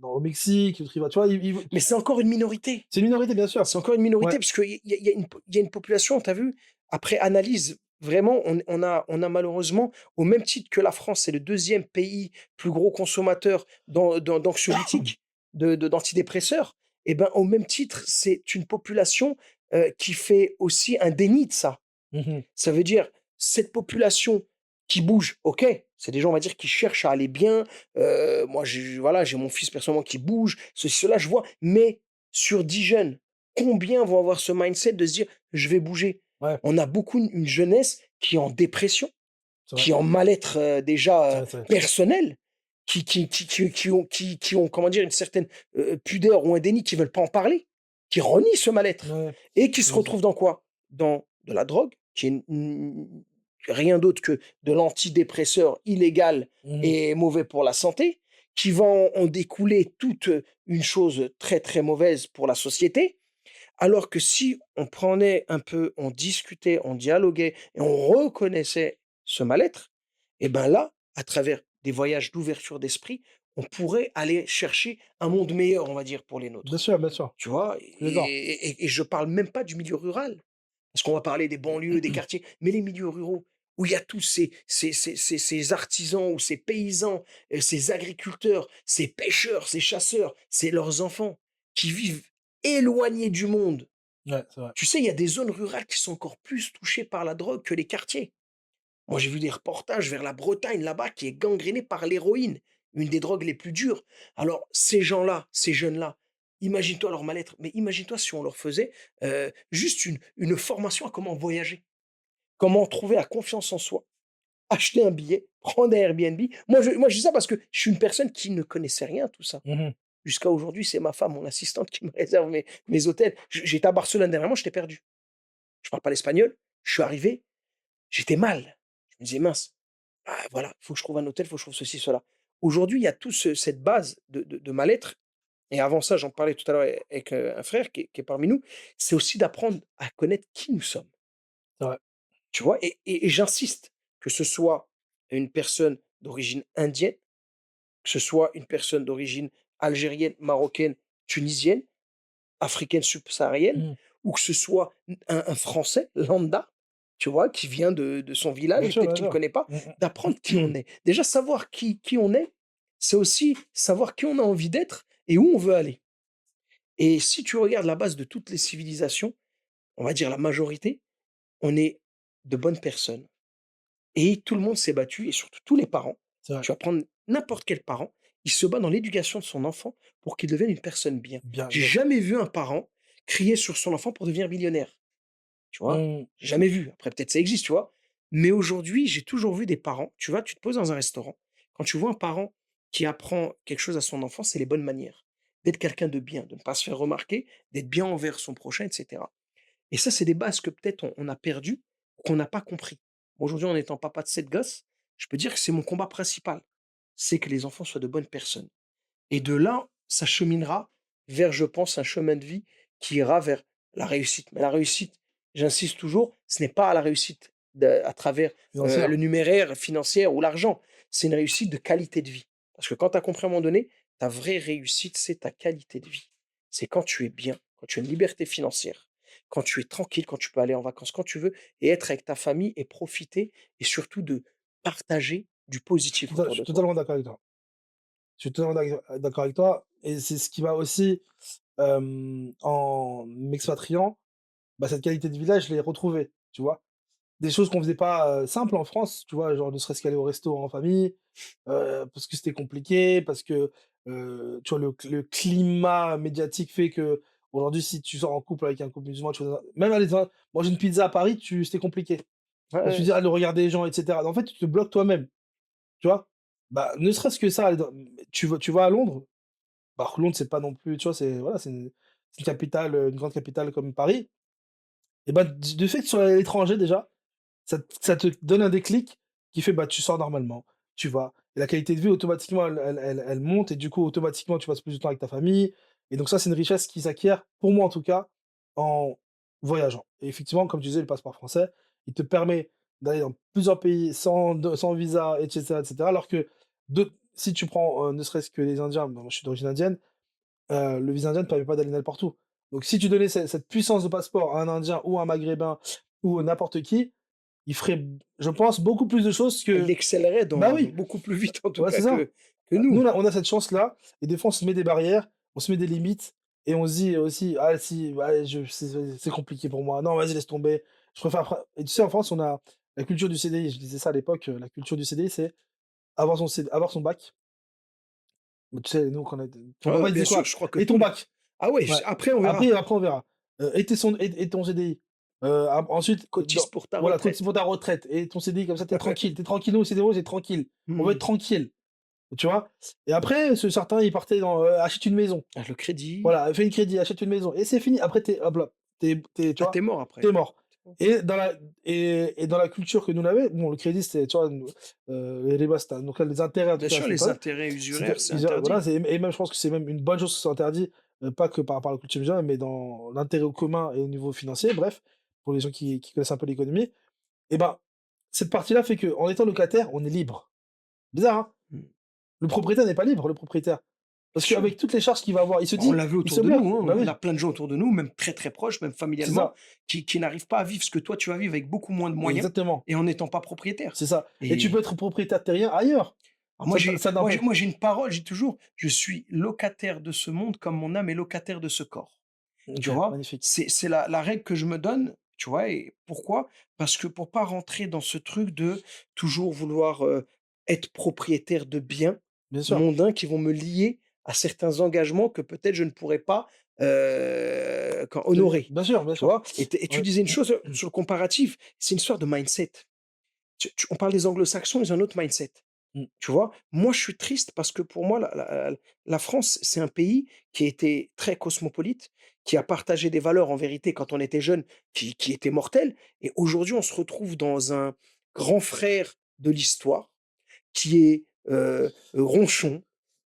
au Mexique, l'autre, il va tu vois? Mais c'est encore une minorité. C'est une minorité, bien sûr. C'est encore une Ouais. minorité parce qu'il y a une population, tu as vu? Après analyse, vraiment, on a malheureusement, au même titre que la France, c'est le deuxième pays plus gros consommateur d'anxiolytiques, d'antidépresseurs et ben, au même titre, c'est une population, qui fait aussi un déni de ça. Mmh mh. Ça veut dire, cette population qui bouge, OK, c'est des gens, on va dire, qui cherchent à aller bien. Moi, j'ai mon fils personnellement qui bouge, ceci, cela, je vois. Mais sur 10 jeunes, combien vont avoir ce mindset de se dire: «Je vais bouger»? Ouais, On a beaucoup une jeunesse qui est en dépression, c'est vrai. qui est en mal-être, C'est déjà, vrai, c'est vrai. personnel, qui ont, comment dire, une certaine, pudeur ou un déni, qui veulent pas en parler, qui renient ce mal-être Ouais, et qui se bien sûr. retrouvent dans quoi? Dans de la drogue, qui est rien d'autre que de l'antidépresseur illégal Mmh mh. et mauvais pour la santé, qui va en découler toute, une chose très, très mauvaise pour la société. Alors que si on prenait un peu, on discutait, on dialoguait et on reconnaissait ce mal-être, et ben là, à travers des voyages d'ouverture d'esprit, on pourrait aller chercher un monde meilleur, on va dire, pour les nôtres. Bien sûr. Tu vois? Je suis d'accord. Et je parle même pas du milieu rural, parce qu'on va parler des banlieues, des quartiers, mais les milieux ruraux. où il y a tous ces artisans ou ces paysans, ces agriculteurs, ces pêcheurs, ces chasseurs, c'est leurs enfants qui vivent éloignés du monde. Ouais, c'est vrai. Tu sais, il y a des zones rurales qui sont encore plus touchées par la drogue que les quartiers. Moi, j'ai vu des reportages vers la Bretagne là-bas qui est gangrénée par l'héroïne, une des drogues les plus dures. Alors, ces gens-là, ces jeunes-là, imagine-toi leur mal-être, mais imagine-toi si on leur faisait juste une formation à comment voyager, comment trouver la confiance en soi, acheter un billet, prendre un Airbnb. Moi, je dis ça parce que je suis une personne qui ne connaissait rien à tout ça. Mmh. Jusqu'à aujourd'hui, c'est ma femme, mon assistante, qui me réserve mes hôtels. J'étais à Barcelone dernièrement, j'étais perdu. Je parle pas l'espagnol. Je suis arrivé, j'étais mal. Je me disais: «Mince, ah voilà, il faut que je trouve un hôtel, il faut que je trouve ceci, cela». Aujourd'hui, il y a tout cette base de mal-être et avant ça, j'en parlais tout à l'heure avec, un frère qui est parmi nous, c'est aussi d'apprendre à connaître qui nous sommes, C'est vrai. tu vois? Et j'insiste, que ce soit une personne d'origine indienne, que ce soit une personne d'origine algérienne, marocaine, tunisienne, africaine subsaharienne, Mmh. ou que ce soit un Français lambda, tu vois? Qui vient de son village Bien et sûr, peut-être bien qu'il ne sûr. connaît pas, d'apprendre qui Mmh. on est. Déjà savoir qui on est, c'est aussi savoir qui on a envie d'être et où on veut aller. Et si tu regardes la base de toutes les civilisations, on va dire la majorité, on est de bonnes personnes et tout le monde s'est battu et surtout tous les parents. C'est vrai. Tu vas prendre n'importe quel parent, il se bat dans l'éducation de son enfant pour qu'il devienne une personne bien. J'ai Bien sûr. jamais vu un parent crier sur son enfant pour devenir millionnaire. Tu vois? Mmh. J'ai jamais vu. Après peut-être ça existe, tu vois? Mais aujourd'hui, j'ai toujours vu des parents, tu vois, tu te poses dans un restaurant, quand tu vois un parent qui apprend quelque chose à son enfant, c'est les bonnes manières. D'être quelqu'un de bien, de ne pas se faire remarquer, d'être bien envers son prochain, et cetera. Et ça, c'est des bases que peut-être on a perdues, qu'on n'a pas compris. Aujourd'hui, en étant papa de 7 gosses, je peux dire que c'est mon combat principal. C'est que les enfants soient de bonnes personnes. Et de là, ça cheminera vers, je pense, un chemin de vie qui ira vers la réussite. Mais la réussite, j'insiste toujours, ce n'est pas la réussite à travers le Financière. numéraire, financière ou l'argent. C'est une réussite de qualité de vie. Parce que quand tu as compris à un moment donné, ta vraie réussite, c'est ta qualité de vie. C'est quand tu es bien, quand tu as une liberté financière, quand tu es tranquille, quand tu peux aller en vacances quand tu veux et être avec ta famille et profiter et surtout de partager du positif Je autour suis de toi. totalement d'accord avec toi. Je suis totalement d'accord avec toi et c'est ce qui m'a aussi, en m'expatriant, bah, cette qualité de vie-là, je l'ai retrouvée, tu vois? Des choses qu'on faisait pas, simples en France, tu vois? Genre ne serait-ce qu'aller au resto en famille, parce que c'était compliqué, parce que, tu vois, le climat médiatique fait qu'aujourd'hui, si tu sors en couple avec un couple musulman, tu vois, même aller dans manger une pizza à Paris, c'était compliqué. Ouais, Je ouais, veux dire, aller regarder les gens et cetera. En fait, tu te bloques toi-même, tu vois? Bah, ne serait-ce que ça, aller dans tu vas à Londres, bah, Londres, c'est pas non plus, tu vois, c'est voilà, c'est une capitale, une grande capitale comme Paris et bah, du fait que tu sois à l'étranger déjà, ça te donne un déclic qui fait, bah, tu sors normalement, tu vas et la qualité de vie automatiquement elle monte et du coup automatiquement tu passes plus de temps avec ta famille et donc ça c'est une richesse qui s'acquiert, pour moi en tout cas, en voyageant et effectivement comme tu disais le passeport français, il te permet d'aller dans plusieurs pays sans visa et cetera alors que si tu prends, ne serait-ce que les Indiens, bon moi je suis d'origine indienne, le visa indien ne permet pas d'aller n'importe où. Donc si tu donnais cette puissance de passeport à un Indien ou un Maghrébin ou n'importe qui, il ferait, je pense, beaucoup plus de choses il que accélérait bah dans oui, beaucoup plus vite en tout ouais, cas c'est ça. que Nous, nous. on a cette chance-là et des fois, on se met des barrières, on se met des limites et on se dit aussi: «Ah si, ouais, c'est compliqué pour moi. Non, vas-y, laisse tomber. Je préfère après» et tu sais, en France, on a la culture du CDI. Je disais ça à l'époque, la culture du CDI, c'est avoir son bac. Mais tu sais, nous, quand on était ton Ouais, ouais, papa, il bien disait sûr, quoi? je crois que «Et tous ton les bac?» ah ouais, Ouais. après on verra. Après on verra. Et ton CDI. Ensuite, Cotise pour ta voilà, cotise retraite. pour ta retraite et ton CDI comme ça, tu es tranquille. Tu es tranquillo, au CDI, c'est tranquille. On veut être Mmh. tranquille, tu vois? Et après, certains, ils partaient dans, achète une maison. Ah, le crédit, Voilà, fais une crédit, achète une maison et c'est fini. Après tu hop là, tu ah, vois? tu mort Tu après. es mort. Et dans la culture que nous on avait, bon, le crédit, c'était, tu vois, nous, les ribas, c'était donc là, les intérêts, en tout Bien cas, sûr, c'était les pas intérêts c'était usuraires, c'est voilà, interdit. et même je pense que c'est même une bonne chose que ce soit interdit, pas que par rapport à la culture musulmane, mais dans l'intérêt commun et au niveau financier, bref, pour les gens qui connaissent un peu l'économie et ben, cette partie-là fait qu'en étant locataire, on est libre. Bizarre, hein? Mmh. Le propriétaire n'est pas libre, le propriétaire. Parce sûr. qu'avec toutes les charges qu'il va avoir, il se On dit l'a vu il se autour de bloque. nous, Bah hein. On oui, a plein de gens autour de nous, même très, très proches, même c'est familialement, ça, qui n'arrivent pas à vivre ce que toi tu vas vivre avec beaucoup moins de moyens exactement, et en n'étant pas propriétaire. c'est ça. Et tu peux Et être propriétaire terrien ailleurs. alors moi j'ai Ça moi j'ai n'empêche moi j'ai une parole, j'ai toujours: «Je suis locataire de ce monde comme mon âme est locataire de ce corps». OK, Tu vois? magnifique. C'est la règle que je me donne, tu vois? Et pourquoi? Parce que pour pas rentrer dans ce truc de toujours vouloir, être propriétaire de biens Bien sûr. mondains qui vont me lier à certains engagements que peut-être je ne pourrais pas, honorer, Bien sûr, bien tu sûr. vois? Et tu Ouais. disais une chose, sur le comparatif, c'est une histoire de mindset. On parle des anglo-saxons, ils ont un autre mindset. Mmh. Tu vois? Moi, je suis triste parce que pour moi, la France, c'est un pays qui a été très cosmopolite, qui a partagé des valeurs, en vérité, quand on était jeune, qui étaient mortelles. Et aujourd'hui, on se retrouve dans un grand frère de l'histoire qui est, ronchon,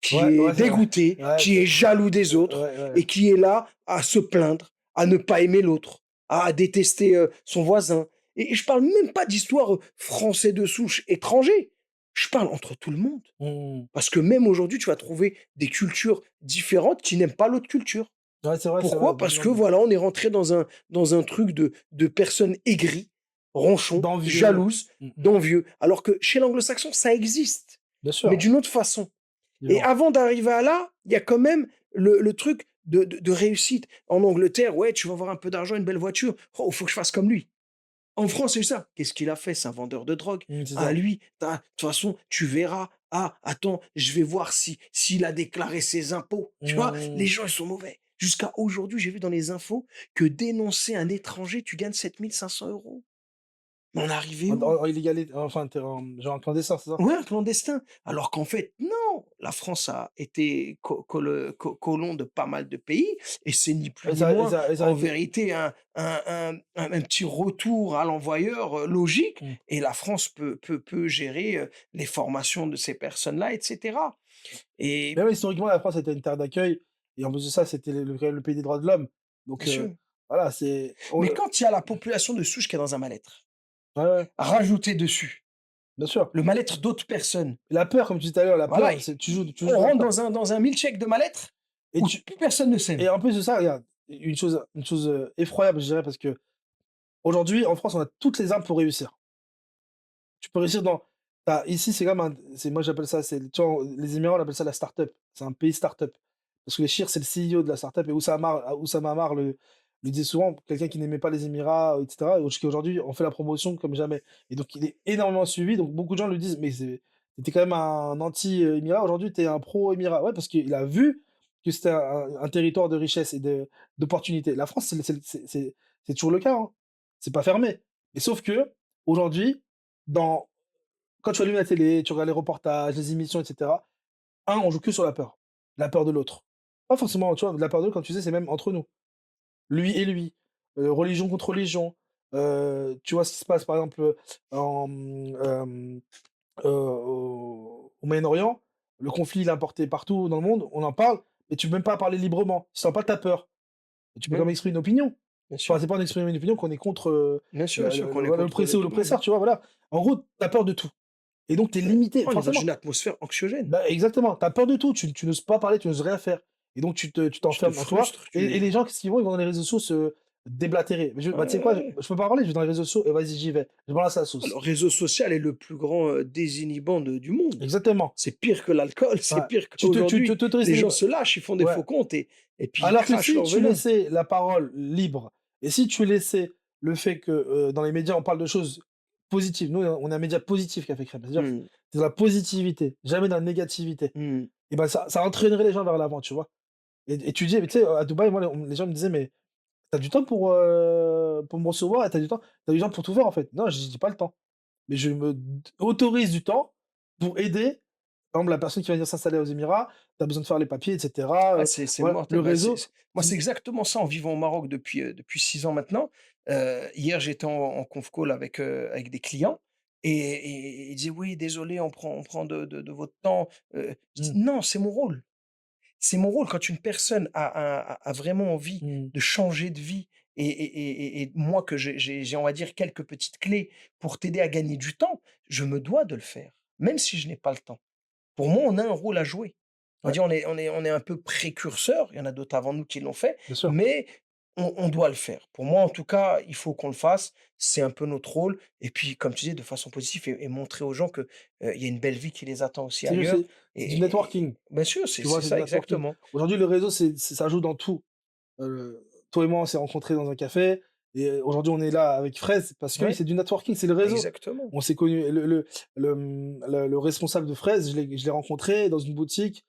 qui Ouais, est ouais, c'est vrai. dégoûté, Ouais, qui est jaloux des autres ouais, ouais. et qui est là à se plaindre, à ne pas aimer l'autre, à détester, son voisin. Et je parle même pas d'histoire, français de souche, étranger. Je parle entre tout le monde. Mmh. Parce que même aujourd'hui, tu vas trouver des cultures différentes qui n'aiment pas l'autre culture. Ouais, c'est vrai, Pourquoi? de Parce plus en que plus. voilà, on est rentré dans un truc de personnes aigries, ronchons, D'envieux. jalouses, Mmh. d'envieux. Alors que chez l'anglo-saxon, ça existe, Bien mais sûr, d'une autre façon. Et vivant. avant d'arriver à là, il y a quand même le truc de réussite. En Angleterre, ouais, tu vas avoir un peu d'argent, une belle voiture. Oh, il faut que je fasse comme lui. En France, c'est ça. Qu'est-ce qu'il a fait? C'est un vendeur de drogue. C'est Ah, ça. lui, de toute façon, tu verras. Ah, attends, je vais voir si s'il a déclaré ses impôts. Tu vois? Les Mmh. gens, ils sont mauvais. Jusqu'à aujourd'hui, j'ai vu dans les infos que dénoncer un étranger, tu gagnes 7 500 €. Mais on est arrivé où? En illégalité, enfin, tu en genre en clandestin, c'est ça? Ouais, un clandestin. Alors qu'en fait, non, la France a été colon de pas mal de pays et c'est ni plus ni moins, Ils en arrivent vérité, un petit retour à l'envoyeur, logique, mmh. et la France peut gérer, les formations de ces personnes-là et cetera. Et Mais ouais, historiquement, la France était une terre d'accueil et en plus de ça, c'était le pays des droits de l'homme. Donc bien sûr, voilà, c'est on mais quand il y a la population de souche qui est dans un mal-être, ouais, ouais, rajouter dessus bien sûr. le mal-être d'autres personnes, La peur, comme tu disais tout à l'heure, la voilà, peur, c'est tu joues on sur la rentre peur dans un milkshake de mal-être et où tu plus personne ne s'aime. et en plus de ça, regarde, une chose, effroyable, je dirais, parce qu'aujourd'hui, en France, on a toutes les armes pour réussir. Tu peux réussir dans ici, c'est comme un c'est moi j'appelle ça, c'est tu vois, les Émirats, on appelle ça la start-up. C'est un pays start-up. Parce que le Shir, c'est le CEO de la start-up et Oussama Ammar le disait souvent, quelqu'un qui n'aimait pas les Émirats, et cetera, et aujourd'hui, on fait la promotion comme jamais et donc il est énormément suivi, donc beaucoup de gens lui disent: «Mais tu quand même un anti, émirat, aujourd'hui tu es un pro émirat». Ouais, parce qu'il a vu que c'était un territoire de richesse et d'opportunités. La France, c'est toujours le cas, hein. C'est pas fermé. Mais sauf qu'aujourd'hui, dans quand tu allumes la télé, tu regardes les reportages, les émissions, et cetera, on joue que sur la peur de l'autre. Pas forcément, tu vois, la peur de l'autre, comme tu disais, c'est même entre nous, lui et lui, religion contre religion, tu vois ce qui se passe, par exemple, au Moyen-Orient, le conflit, il est importé partout dans le monde, on en parle, mais tu peux même pas parler librement, tu sens pas ta peur. Et tu peux quand même Ouais, exprimer une opinion. bien Enfin, sûr. c'est pas en exprimer une opinion qu'on est contre, Bien sûr qu'on est voilà, contre, l'oppressé ou tout le monde, l'oppresseur, hein. tu vois? Voilà. En gros, tu as peur de tout et donc tu es Ouais. limité On est dans une forcément. atmosphère anxiogène. Bah, exactement, tu as peur de tout, tu n'oses pas parler, tu n'oses rien faire et donc tu Tu te t'enfermes en toi frustres, et tu les gens, qu'est-ce qu'ils vont? Ils vont dans les réseaux sociaux se déblatérer. Mais ouais, bah, tu sais quoi? ouais, ouais. Je peux pas parler, je vais dans les réseaux sociaux et vas-y, j'y vais. Je balance la Le sauce. réseau social est le plus grand, désinhibant du monde. Exactement. C'est pire que l'alcool, c'est Ouais. pire Tu qu'aujourd'hui. t'autorises Les gens libre se lâchent, ils font des ouais. faux comptes et puis ils Alors que crachent si leur tu venin. laissais la parole libre et si tu laissais le fait que, dans les médias, on parle de choses positives. Nous, on est un média positif Café Crème. C'est-à-dire, Mmh. c'est de la positivité, jamais de la négativité Mmh. et ben, ça entraînerait les gens vers l'avant, tu vois? Et tu dis mais tu sais, à Dubaï, moi, les gens me disaient: «Mais t'as du temps pour me recevoir et t'as du temps pour tout faire, en fait?» Non, j'ai pas le temps. Mais je me d autorise du temps pour aider, par exemple, la personne qui va venir s'installer aux Émirats, tu as besoin de faire les papiers et cetera, Ah, c'est voilà, le mortel. Bah, réseau. moi, c'est exactement ça en vivant au Maroc depuis 6 ans maintenant. Hier, j'étais en conf call avec des clients et ils disaient: «Oui, désolé, on prend de votre temps». Je dis: Mmh, «Non, c'est mon rôle». C'est mon rôle quand une personne a vraiment envie mmh. de changer de vie et moi que j'ai, on va dire, quelques petites clés pour t'aider à gagner du temps, je me dois de le faire, même si je n'ai pas le temps. Pour moi, on a un rôle à jouer. On va Ouais, dire on est un peu précurseurs, il y en a d'autres avant nous qui l'ont fait, bien sûr. mais on doit le faire. Pour moi, en tout cas, il faut qu'on le fasse, c'est un peu notre rôle et puis comme tu dis, de façon positive et montrer aux gens que, il y a une belle vie qui les attend aussi C'est ailleurs c'est du et networking, bien sûr, tu vois? c'est C'est du ça networking. exactement. Aujourd'hui, le réseau, ça joue dans tout. Toi et moi, on s'est rencontrés dans un café et aujourd'hui, on est là avec Fraise parce que Ouais, c'est du networking, c'est le réseau. exactement. On s'est connus, le responsable de Fraise, je l'ai rencontré dans une boutique,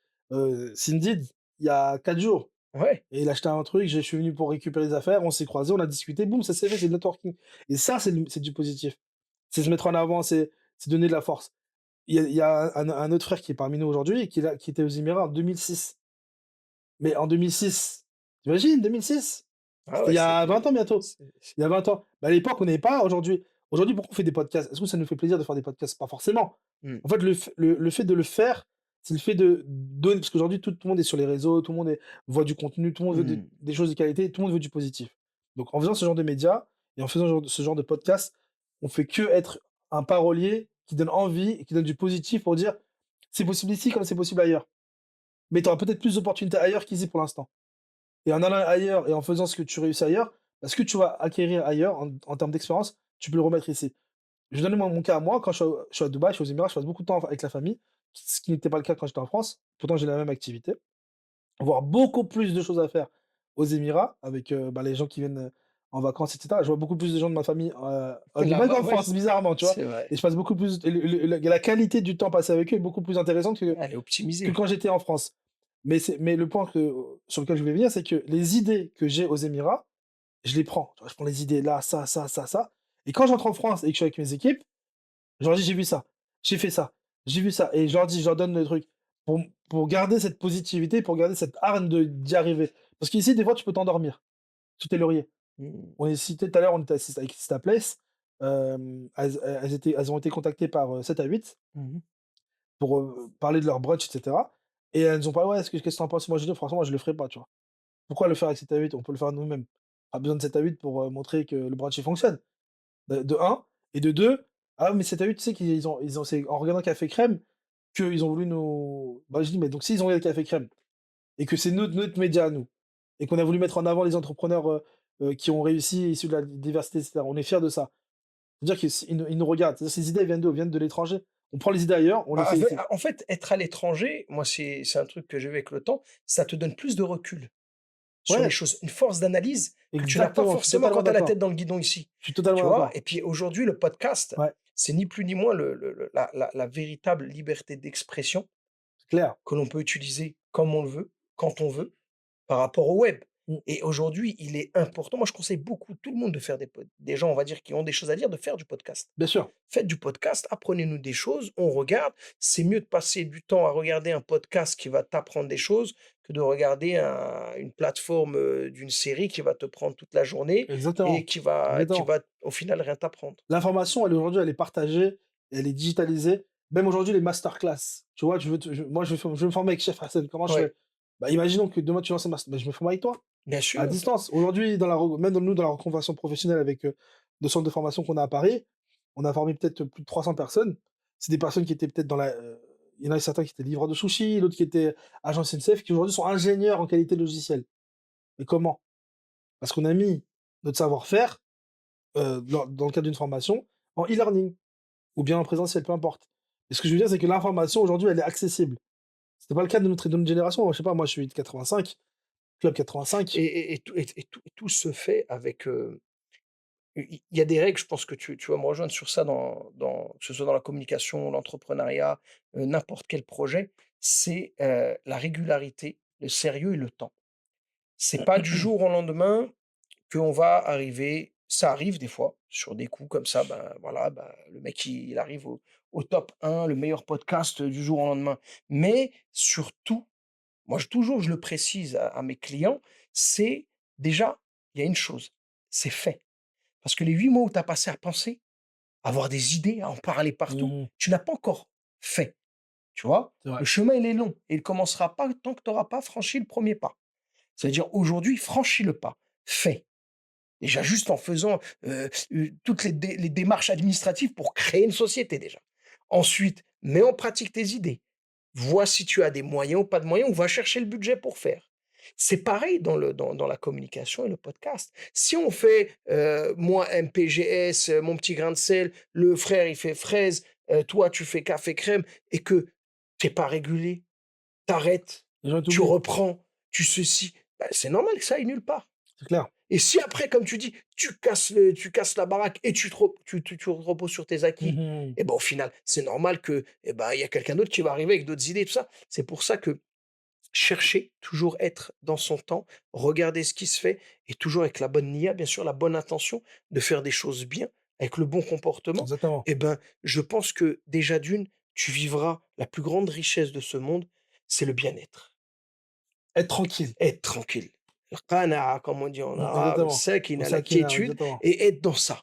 Sindid, il y a 4 jours Ouais. et il achetait un truc, je suis venu pour récupérer les affaires, on s'est croisés, on a discuté, boum, ça s'est fait, c'est le networking et ça, c'est du positif. C'est se mettre en avant, c'est donner de la force. Il y a un autre frère qui est parmi nous aujourd'hui et qui était aux Émirats en 2006. Mais en 2006, tu imagines 2006? Ah C'était ouais, il y a 20 ans bientôt. c'est Il y a 20 ans. Bah, à l'époque, on n'avait pas. Aujourd'hui, pourquoi on fait des podcasts? Est-ce que ça nous fait plaisir de faire des podcasts? Pas forcément. mmh, En fait, le fait de le faire, c'est le fait de donner parce qu'aujourd'hui, tout le monde est sur les réseaux, tout le monde voit du contenu, tout le monde veut mmh. des choses de qualité, tout le monde veut du positif. Donc en faisant ce genre de médias et en faisant ce genre de podcast, on fait que être un parolier qui donne envie et qui donne du positif pour dire: «C'est possible ici comme c'est possible ailleurs». Mais tu auras peut-être plus d'opportunités ailleurs qu'ici pour l'instant. Et en allant ailleurs et en faisant ce que tu réussis ailleurs, bah, ce que tu vas acquérir ailleurs en termes d'expérience, tu peux le remettre ici. Je donne mon cas à moi, quand je suis à Dubaï, je suis aux Émirats, je passe beaucoup de temps avec la famille, ce qui n'était pas le cas quand j'étais en France. Pourtant, j'ai la même activité, voire beaucoup plus de choses à faire aux Émirats avec, bah, les gens qui viennent, en vacances et cetera. Je vois beaucoup plus de gens de ma famille, à Dubaï Là-bas, qu'en ouais, France, bizarrement, tu vois? c'est vrai. Et je passe beaucoup plus et la qualité du temps passé avec eux est beaucoup plus intéressante Elle est que optimisée. quand j'étais en France. Mais le point sur lequel je voulais venir, c'est que les idées que j'ai aux Émirats, je les prends. Tu vois, je prends les idées là, ça. Et quand j'entre en France et que je suis avec mes équipes, je leur dis: «J'ai vu ça, j'ai fait ça, j'ai vu ça» et je leur donne le truc pour garder cette positivité, pour garder cette hargne d'y arriver. Parce qu'ici, des fois, tu peux t'endormir sous tes lauriers. Mmh. On est cité tout à l'heure, on était assis avec Sista Place, elles ont été contactées par, 7 à 8 Mmh mh. pour, parler de leur brunch et cetera et elles ont parlé: «Ouais, qu'est-ce que tu en penses?» Moi, j'ai dit: «Franchement, moi, je le ferai pas», tu vois? Pourquoi le faire avec 7 à 8? On peut le faire nous-mêmes. Pas besoin de 7 à 8 pour, montrer que le brunch, il fonctionne. De 1 et de 2 «Ah mais 7 à 8, tu sais qu'ils ont c'est en regardant Café Crème qu'ils ont voulu nous» bah, je dis: «Mais donc s'ils ont regardé Café Crème et que c'est notre média à nous et qu'on a voulu mettre en avant les entrepreneurs, qui ont réussi issus de la diversité et cetera, on est fiers de ça». C'est-à-dire qu'ils nous regardent. C'est-à-dire ces idées, elles viennent d'où? Elles viennent de l'étranger. On prend les idées ailleurs, on les fait ici. En fait, être à l'étranger, moi, c'est un truc que j'ai vu avec le temps, ça te donne plus de recul sur les Ouais, choses, une force d'analyse que tu n'as pas exactement, je suis forcément totalement quand tu as la d'accord. tête dans le guidon ici, Je suis totalement tu vois? d'accord. Et puis aujourd'hui, le podcast, Ouais, c'est ni plus ni moins la véritable liberté d'expression c'est clair. que l'on peut utiliser comme on le veut, quand on veut. Par rapport au web Mmh, et aujourd'hui, il est important moi je conseille beaucoup tout le monde de faire des gens, on va dire, qui ont des choses à dire, de faire du podcast. bien sûr. Faites du podcast, apprenez-nous des choses, on regarde. C'est mieux de passer du temps à regarder un podcast qui va t'apprendre des choses que de regarder une plateforme, d'une série qui va te prendre toute la journée et Exactement, qui exactement. va au final rien t'apprendre. L'information, aujourd'hui, elle est partagée, elle est digitalisée. Même aujourd'hui, les masterclass, tu vois? Moi, je veux me former avec Chef Hassan. Comment je Ouais, fais? Bah, imaginons que demain, tu lances un master, bah, je me forme avec toi, bien à sûr. distance. Aujourd'hui, même dans la reconversion professionnelle avec, le centre de formation qu'on a à Paris, on a formé peut-être plus de 300 personnes. C'est des personnes qui étaient peut-être il y en a certains qui étaient livreurs de sushis, d'autres qui étaient agents SNCF, qui aujourd'hui sont ingénieurs en qualité logicielle. Et comment? Parce qu'on a mis notre savoir-faire, dans le cadre d'une formation, en e-learning. Ou bien en présentiel, peu importe. Et ce que je veux dire, c'est que l'information aujourd'hui, elle est accessible. C'était pas le cas de notre génération. Je sais pas, moi je suis de 85, club 85. Et tout se fait avec, il y a des règles, je pense que tu vas me rejoindre sur ça que ce soit dans la communication, l'entrepreneuriat, n'importe quel projet, c'est, la régularité, le sérieux et le temps. C'est pas du jour au lendemain qu'on va arriver ça arrive des fois sur des coups comme ça, ben, voilà, ben, le mec il arrive au top 1, le meilleur podcast, du jour au lendemain. Mais surtout, moi je le précise à mes clients, c'est déjà, il y a une chose, c'est fait. Parce que les 8 mois où tu as passé à penser, à avoir des idées, à en parler partout, Mmh. tu n'as pas encore fait, tu vois? C'est vrai. Le chemin, il est long et il commencera pas tant que tu auras pas franchi le premier pas. C'est-à-dire aujourd'hui, franchis le pas, fais. Déjà juste en faisant, toutes les démarches administratives pour créer une société déjà. Ensuite, mets en pratique tes idées. vois si tu as des moyens ou pas de moyens, ou va chercher le budget pour faire. C'est pareil dans la communication et le podcast. Si on fait, moi MPGS, mon petit grain de sel, le frère il fait fraise, toi tu fais café crème et que tu pas régulier, t'arrêtes, Les gens tu t'oublient, reprends, tu ceci, bah, c'est normal que ça aille nulle part. c'est clair. Et si après, comme tu dis, tu casses la baraque et tu te reposes sur tes acquis, Mmh. et ben au final, c'est normal que, et ben, il y a quelqu'un d'autre qui va arriver avec d'autres idées, tout ça. C'est pour ça que chercher, toujours être dans son temps, regarder ce qui se fait et toujours avec la bonne nia, bien sûr, la bonne intention de faire des choses bien, avec le bon comportement, Exactement. et ben, je pense que déjà d'une, tu vivras la plus grande richesse de ce monde, c'est le bien-être. Être tranquille. Être tranquille. Al-qana'a, comme on dit en arabe, Exactement. Au sakina, la sakina, quiétude exactement. et être dans ça.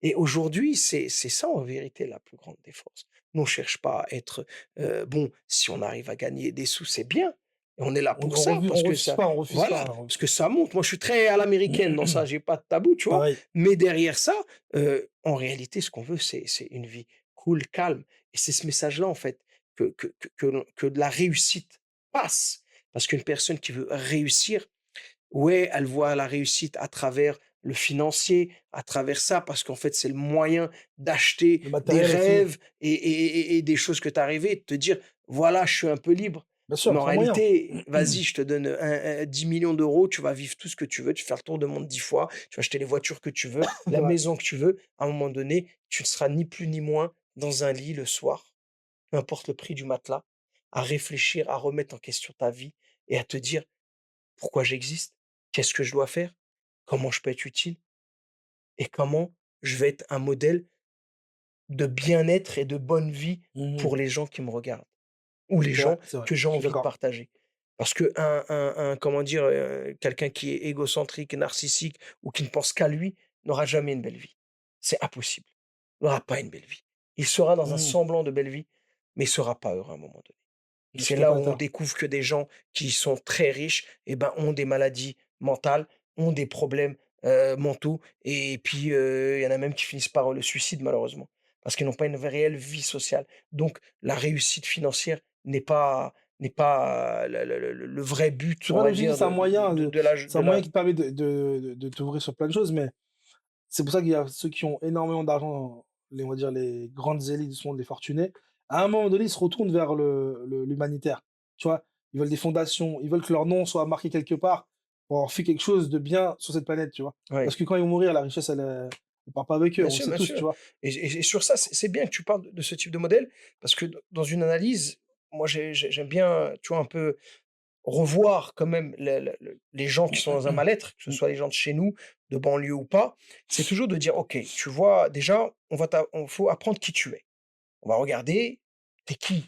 Et aujourd'hui, c'est ça en vérité la plus grande des forces. Nous, on cherche pas à être, bon, si on arrive à gagner des sous, c'est bien. Et on est là pour ça parce que ça On refuse pas, voilà, hein. parce que ça monte. Moi, je suis très à l'américaine dans ça, j'ai pas de tabou, tu vois? Pareil. Mais derrière ça, en réalité, ce qu'on veut, c'est une vie cool, calme et c'est ce message-là, en fait, que de la réussite passe. Parce qu'une personne qui veut réussir, ouais, elle voit la réussite à travers le financier, à travers ça, parce qu'en fait, c'est le moyen d'acheter Le des matériel aussi. rêves et des choses que tu as rêvées, de te dire: «Voilà, je suis un peu libre». Bien sûr, Mais en c'est un moyen. réalité, vas-y, je te donne 10 000 000 €, tu vas vivre tout ce que tu veux, tu vas faire le tour du monde 10 fois, tu vas acheter les voitures que tu veux, C'est la vrai. maison que tu veux. À un moment donné, tu ne seras ni plus ni moins dans un lit le soir, peu importe le prix du matelas, à réfléchir, à remettre en question ta vie et à te dire: «Pourquoi j'existe? Qu'est-ce que je dois faire? Comment je peux être utile? Et comment je vais être un modèle de bien-être et de bonne vie Mmh. pour les gens qui me regardent ou les gens C'est vrai, que j'ai je suis envie de d'accord. partager?» Parce que comment dire, quelqu'un qui est égocentrique, narcissique ou qui ne pense qu'à lui n'aura jamais une belle vie. C'est impossible. Il n'aura pas une belle vie. Il sera dans un Mmh. semblant de belle vie, mais il sera pas heureux à un moment donné. Je C'est suis là d'accord où avec on toi. découvre que des gens qui sont très riches, et ben, ont des maladies mentales, ont des problèmes, mentaux et puis, il y en a même qui finissent par le suicide malheureusement, parce qu'ils n'ont pas une réelle vie sociale. Donc la réussite financière n'est pas le vrai but, C'est on pas va l'objectif, dire, c'est un de moyen la qui te permet de t'ouvrir sur plein de choses, mais c'est pour ça qu'il y a ceux qui ont énormément d'argent, les on va dire les grandes élites du monde, les fortunés, à un moment donné, ils se retournent vers l'humanitaire. Tu vois? Ils veulent des fondations, ils veulent que leur nom soit marqué quelque part pour avoir fait quelque chose de bien sur cette planète, tu vois? Parce ouais. que quand ils vont mourir, la richesse, elle part pas avec eux, on le sait Bien tous, tu sûr vois? et sur ça, c'est bien que tu parles de ce type de modèle parce que dans une analyse, moi j'aime bien, tu vois, un peu revoir quand même les gens qui sont dans un mal-être, que ce Mmh. soit les gens de chez nous, de banlieue ou pas, c'est toujours de dire: «OK, tu vois, déjà, on faut apprendre qui tu es. On va regarder, tu es qui?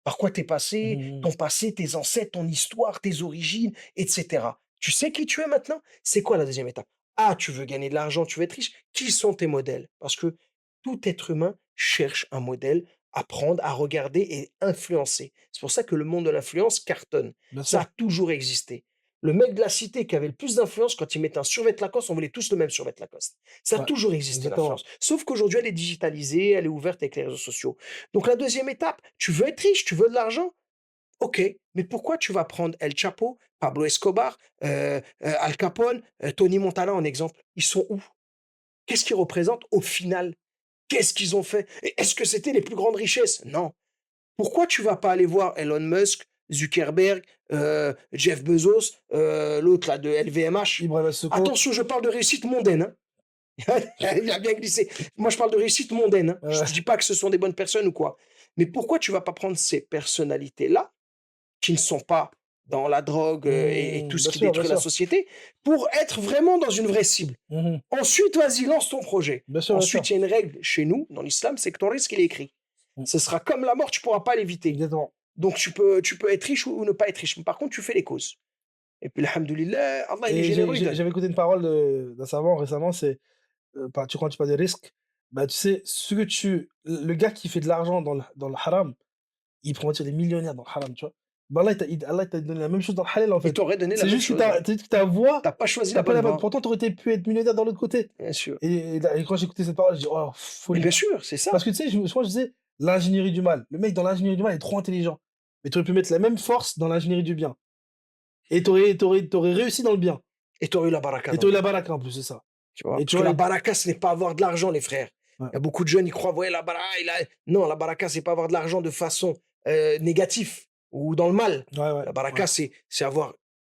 Par quoi tu es Mmh passé? mh, Ton passé, tes ancêtres, ton histoire, tes origines et cetera. Tu sais qui tu es maintenant? C'est quoi la deuxième étape? Ah, tu veux gagner de l'argent, tu veux être riche? Qui sont tes modèles?» Parce que tout être humain cherche un modèle à prendre, à regarder et influencer. C'est pour ça que le monde de l'influence cartonne. bien Ça sûr. a toujours existé. Le mec de la cité qui avait le plus d'influence, quand il mettait un survêt Lacoste, on voulait tous le même survêt Lacoste. Ça a Ouais, toujours existé l'influence. exactement. Sauf qu'aujourd'hui, elle est digitalisée, elle est ouverte avec les réseaux sociaux. Donc la deuxième étape, tu veux être riche, tu veux de l'argent? OK, mais pourquoi tu vas prendre El Chapo, Pablo Escobar, Al Capone, Tony Montana en exemple? Ils sont où? Qu'est-ce qu'ils représentent au final? Qu'est-ce qu'ils ont fait? Et est-ce que c'était les plus grandes richesses? Non. Pourquoi tu vas pas aller voir Elon Musk, Zuckerberg, Jeff Bezos, l'autre là de LVMH? Ibrahima Sissoko, Attention, je parle de réussite mondaine, hein. Il a bien glissé. Moi, je parle de réussite mondaine, hein. Je ne dis pas que ce sont des bonnes personnes ou quoi. Mais pourquoi tu vas pas prendre ces personnalités-là qui ne sont pas dans la drogue, et tout ce qui bien détruit la sûr. société, pour être vraiment dans une vraie cible. Mmh. Ensuite, vas-y, lance ton projet. Bien sûr. Ensuite, il y a une règle chez nous, dans l'islam, c'est que ton risque, il est écrit. Mmh. Ce sera comme la mort, tu ne pourras pas l'éviter. Exactement. Donc, tu peux être riche ou ne pas être riche. Mais par contre, tu fais les causes. Et puis, alhamdoulilah, Allah, il est Et généreux, il donne. j'avais écouté une parole d'un savant récemment, c'est, quand tu parles des risques, bah, tu sais, ce que tu le gars qui fait de l'argent dans le haram, il prend, tu des millionnaires dans le haram, tu vois? Bah, Allah il t'a donné la même chose dans le halal, en Il fait. t'aurait donné la C'est même juste que chose, ouais. c'est juste que ta voie, T'as pas choisi tu la pas bonne la bonne, voie, pourtant tu aurais pu être millionnaire d'un autre côté. bien sûr. Et quand j'ai écouté cette parole, je dis: «Oh, Mais folie». bien sûr, c'est ça. Parce que tu sais, je disais: «L'ingénierie du mal». Le mec dans l'ingénierie du mal est trop intelligent. mais tu aurais pu mettre la même force dans l'ingénierie du bien. Et tu aurais réussi dans le bien. Et tu aurais eu la baraka Et dans tu le aurais eu la bien, baraka en plus, c'est ça. tu vois? Et Parce tu que vois, la baraka, ce n'est pas avoir de l'argent, les frères. ouais, Il y a beaucoup de jeunes, ils croient, ouais, la baraka, non, la baraka, c'est pas avoir de l'argent de façon négative ou dans le mal. ouais, ouais, La ouais. baraka, c'est avoir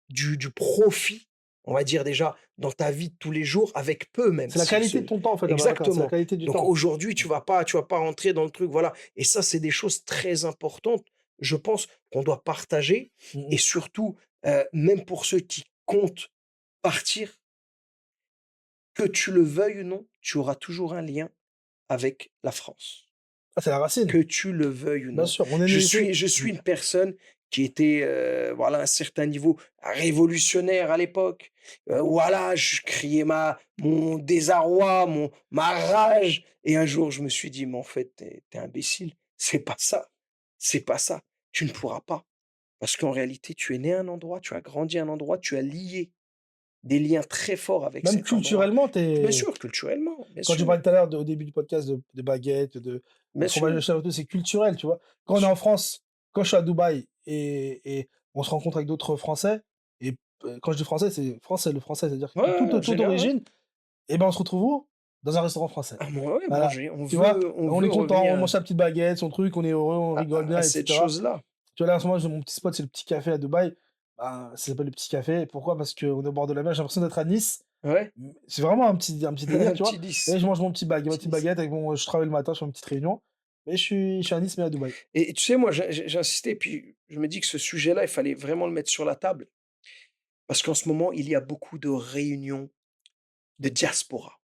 du profit, on va dire déjà, dans ta vie de tous les jours, avec peu même. C'est la qualité de ton temps, en fait, la baraka. C'est la Exactement. qualité du Donc temps. aujourd'hui, tu vas pas rentrer dans le truc, voilà. Et ça, c'est des choses très importantes, je pense, qu'on doit partager. Mmh Et mh. surtout, même pour ceux qui comptent partir, que tu le veuilles ou non, tu auras toujours un lien avec la France. Ah, c'est la racine, Que tu le veuilles ou bien non. sûr. On est Je né ici. suis je Mmh. suis une personne qui était, voilà, à un certain niveau révolutionnaire à l'époque. Voilà, je criais mon désarroi, ma rage et un jour je me suis dit: «Mais en fait, tu es imbécile, c'est pas ça, c'est pas ça. Tu ne pourras pas». Parce qu'en réalité, tu es né à un endroit, tu as grandi à un endroit, tu as lié des liens très forts avec Même cet endroit. culturellement, Bien tu sûr, culturellement, bien quand tu sûr, parlais tout à l'heure au début du podcast de baguettes, de bien fromage de sûr, chèvre et tout, c'est culturel, tu vois. bien Quand on est en sûr. France, quand je suis à Dubaï et on se rencontre avec d'autres Français, et quand je dis français, c'est français, le français, c'est-à-dire Ouais, ouais, toute général. origine, et ben on se retrouve où? Dans un restaurant français. Ah moi, ouais, Voilà, manger, on tu vois? veut on On veut est content, on revenir mange sa petite baguette, son truc, on est heureux, on rigole à bien, et cette cetera. chose-là. Tu vois, là, en ce moment, j'ai mon petit spot, c'est le Petit Café à Dubaï. Ben, ça s'appelle le Petit Café. Pourquoi? Parce qu'on est au bord de la mer, j'ai l'impression d'être à Nice. Ouais, C'est vraiment un petit délire, un tu vois? petit Et 10, je mange ma petit petite 10. baguette avec je travaille le matin, je fais une petite réunion. Mais je suis à Nice, mais à Dubaï. Et tu sais, moi, j'ai insisté, puis je me dis que ce sujet-là, il fallait vraiment le mettre sur la table parce qu'en ce moment, il y a beaucoup de réunions de diaspora,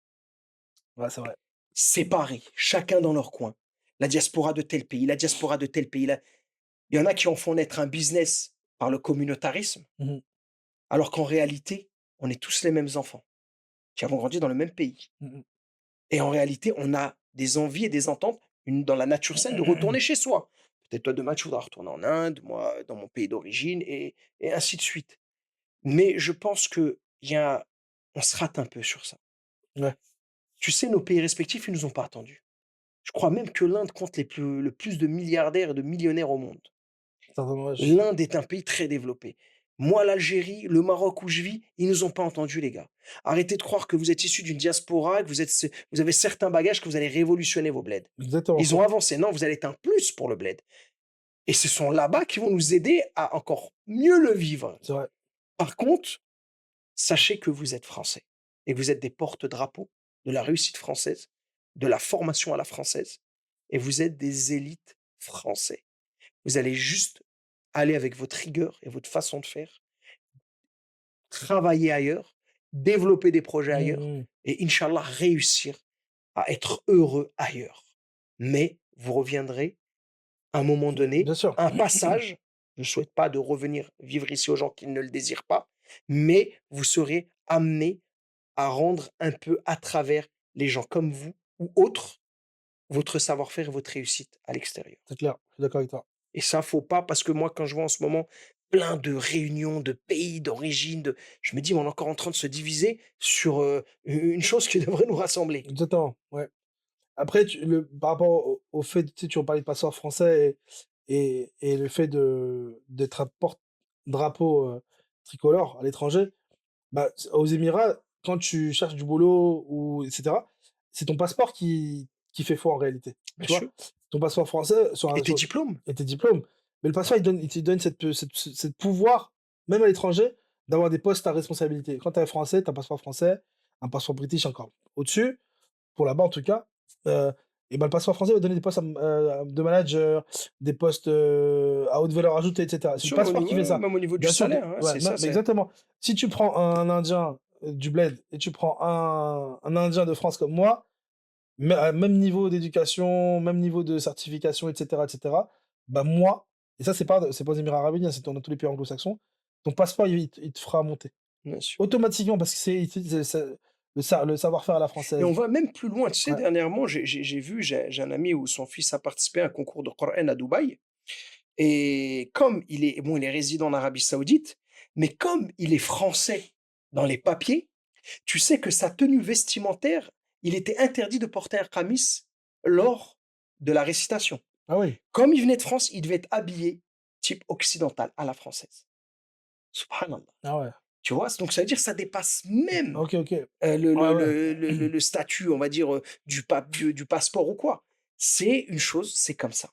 Ouais, c'est vrai. séparées, chacun dans leur coin. La diaspora de tel pays, la diaspora de tel pays. Il y en a qui en font naître un business par le communautarisme, Mmh mh. alors qu'en réalité, on est tous les mêmes enfants qui avons grandi dans le même pays. Mmh Et en réalité, on a des envies et des ententes, dans la nature saine, de retourner mh. chez soi. Peut-être toi, demain, tu voudras retourner en Inde, moi, dans mon pays d'origine, et ainsi de suite. Mais je pense on se rate un peu sur ça. Ouais, Tu sais, nos pays respectifs, ils nous ont pas attendus. Je crois même que l'Inde compte le plus de milliardaires et de millionnaires au monde. certainement, ouais, L'Inde est un pays très développé. Moi, l'Algérie, le Maroc où je vis, ils nous ont pas entendus, les gars. Arrêtez de croire que vous êtes issus d'une diaspora, que vous avez certains bagages, que vous allez révolutionner vos bleds. exactement, Ils ont avancé. Non, vous allez être un plus pour le bled. Et ce sont là-bas qui vont nous aider à encore mieux le vivre. c'est vrai. Par contre, sachez que vous êtes français et que vous êtes des porte-drapeaux de la réussite française, de la formation à la française, et vous êtes des élites français. Vous allez juste aller avec votre rigueur et votre façon de faire, travailler ailleurs, développer des projets Mmh ailleurs mh. et inch'Allah réussir à être heureux ailleurs. Mais vous reviendrez à un moment donné, Bien sûr. un passage, je ne souhaite pas de revenir vivre ici aux gens qui ne le désirent pas, mais vous serez amenés à rendre un peu à travers les gens comme vous ou autres, votre savoir-faire et votre réussite à l'extérieur. C'est clair, je suis d'accord avec toi. Et ça, faut pas parce que moi, quand je vois en ce moment plein de réunions de pays d'origine, je me dis: «On est encore en train de se diviser sur, une chose qui devrait nous rassembler». Exactement, ouais. Après, par rapport au fait, tu sais, tu en parlais de passeport français et le fait d'être un porte-drapeau, tricolore à l'étranger, bah, aux Émirats, quand tu cherches du boulot ou et cetera, c'est ton passeport qui fait foi en réalité, Bien tu vois? sûr. Ton passeport français Et tes diplômes? et tes diplômes, mais le passeport, il te donne cette pouvoir, même à l'étranger, d'avoir des postes à responsabilité. Quand tu es français, tu as un passeport français, un passeport british encore au-dessus, pour là-bas en tout cas, heu et ben, le passeport français va donner des postes de manager, des postes, à haute valeur ajoutée et cetera. Bien C'est le sûr, passeport qui fait ça. même au niveau du Bien sûr que salaire, hein, ouais, c'est non, ça, mais c'est exactement. Si tu prends un Indien, du bled et tu prends un Indien de France comme moi, même niveau d'éducation, même niveau de certification et cetera, bah, moi et ça c'est pas aux Émirats arabes unis, c'est dans tous les pays anglo-saxons, ton passeport il te fera monter. bien sûr. Automatiquement parce que c'est le savoir-faire à la Et on française. va même plus loin. Tu sais, Ouais. dernièrement, j'ai un ami où son fils a participé à un concours de Coran à Dubaï. Et comme il est résident en Arabie Saoudite, mais comme il est français dans les papiers, tu sais que sa tenue vestimentaire, il était interdit de porter un qamis lors de la récitation. Ah oui. Comme il venait de France, il devait être habillé type occidental, à la française. Subhanallah. Ah ouais. Tu vois? Donc ça veut dire que ça dépasse même, OK, OK. le Ouais, le ouais. le le le le statut, on va dire, du passeport ou quoi. C'est une chose, c'est comme ça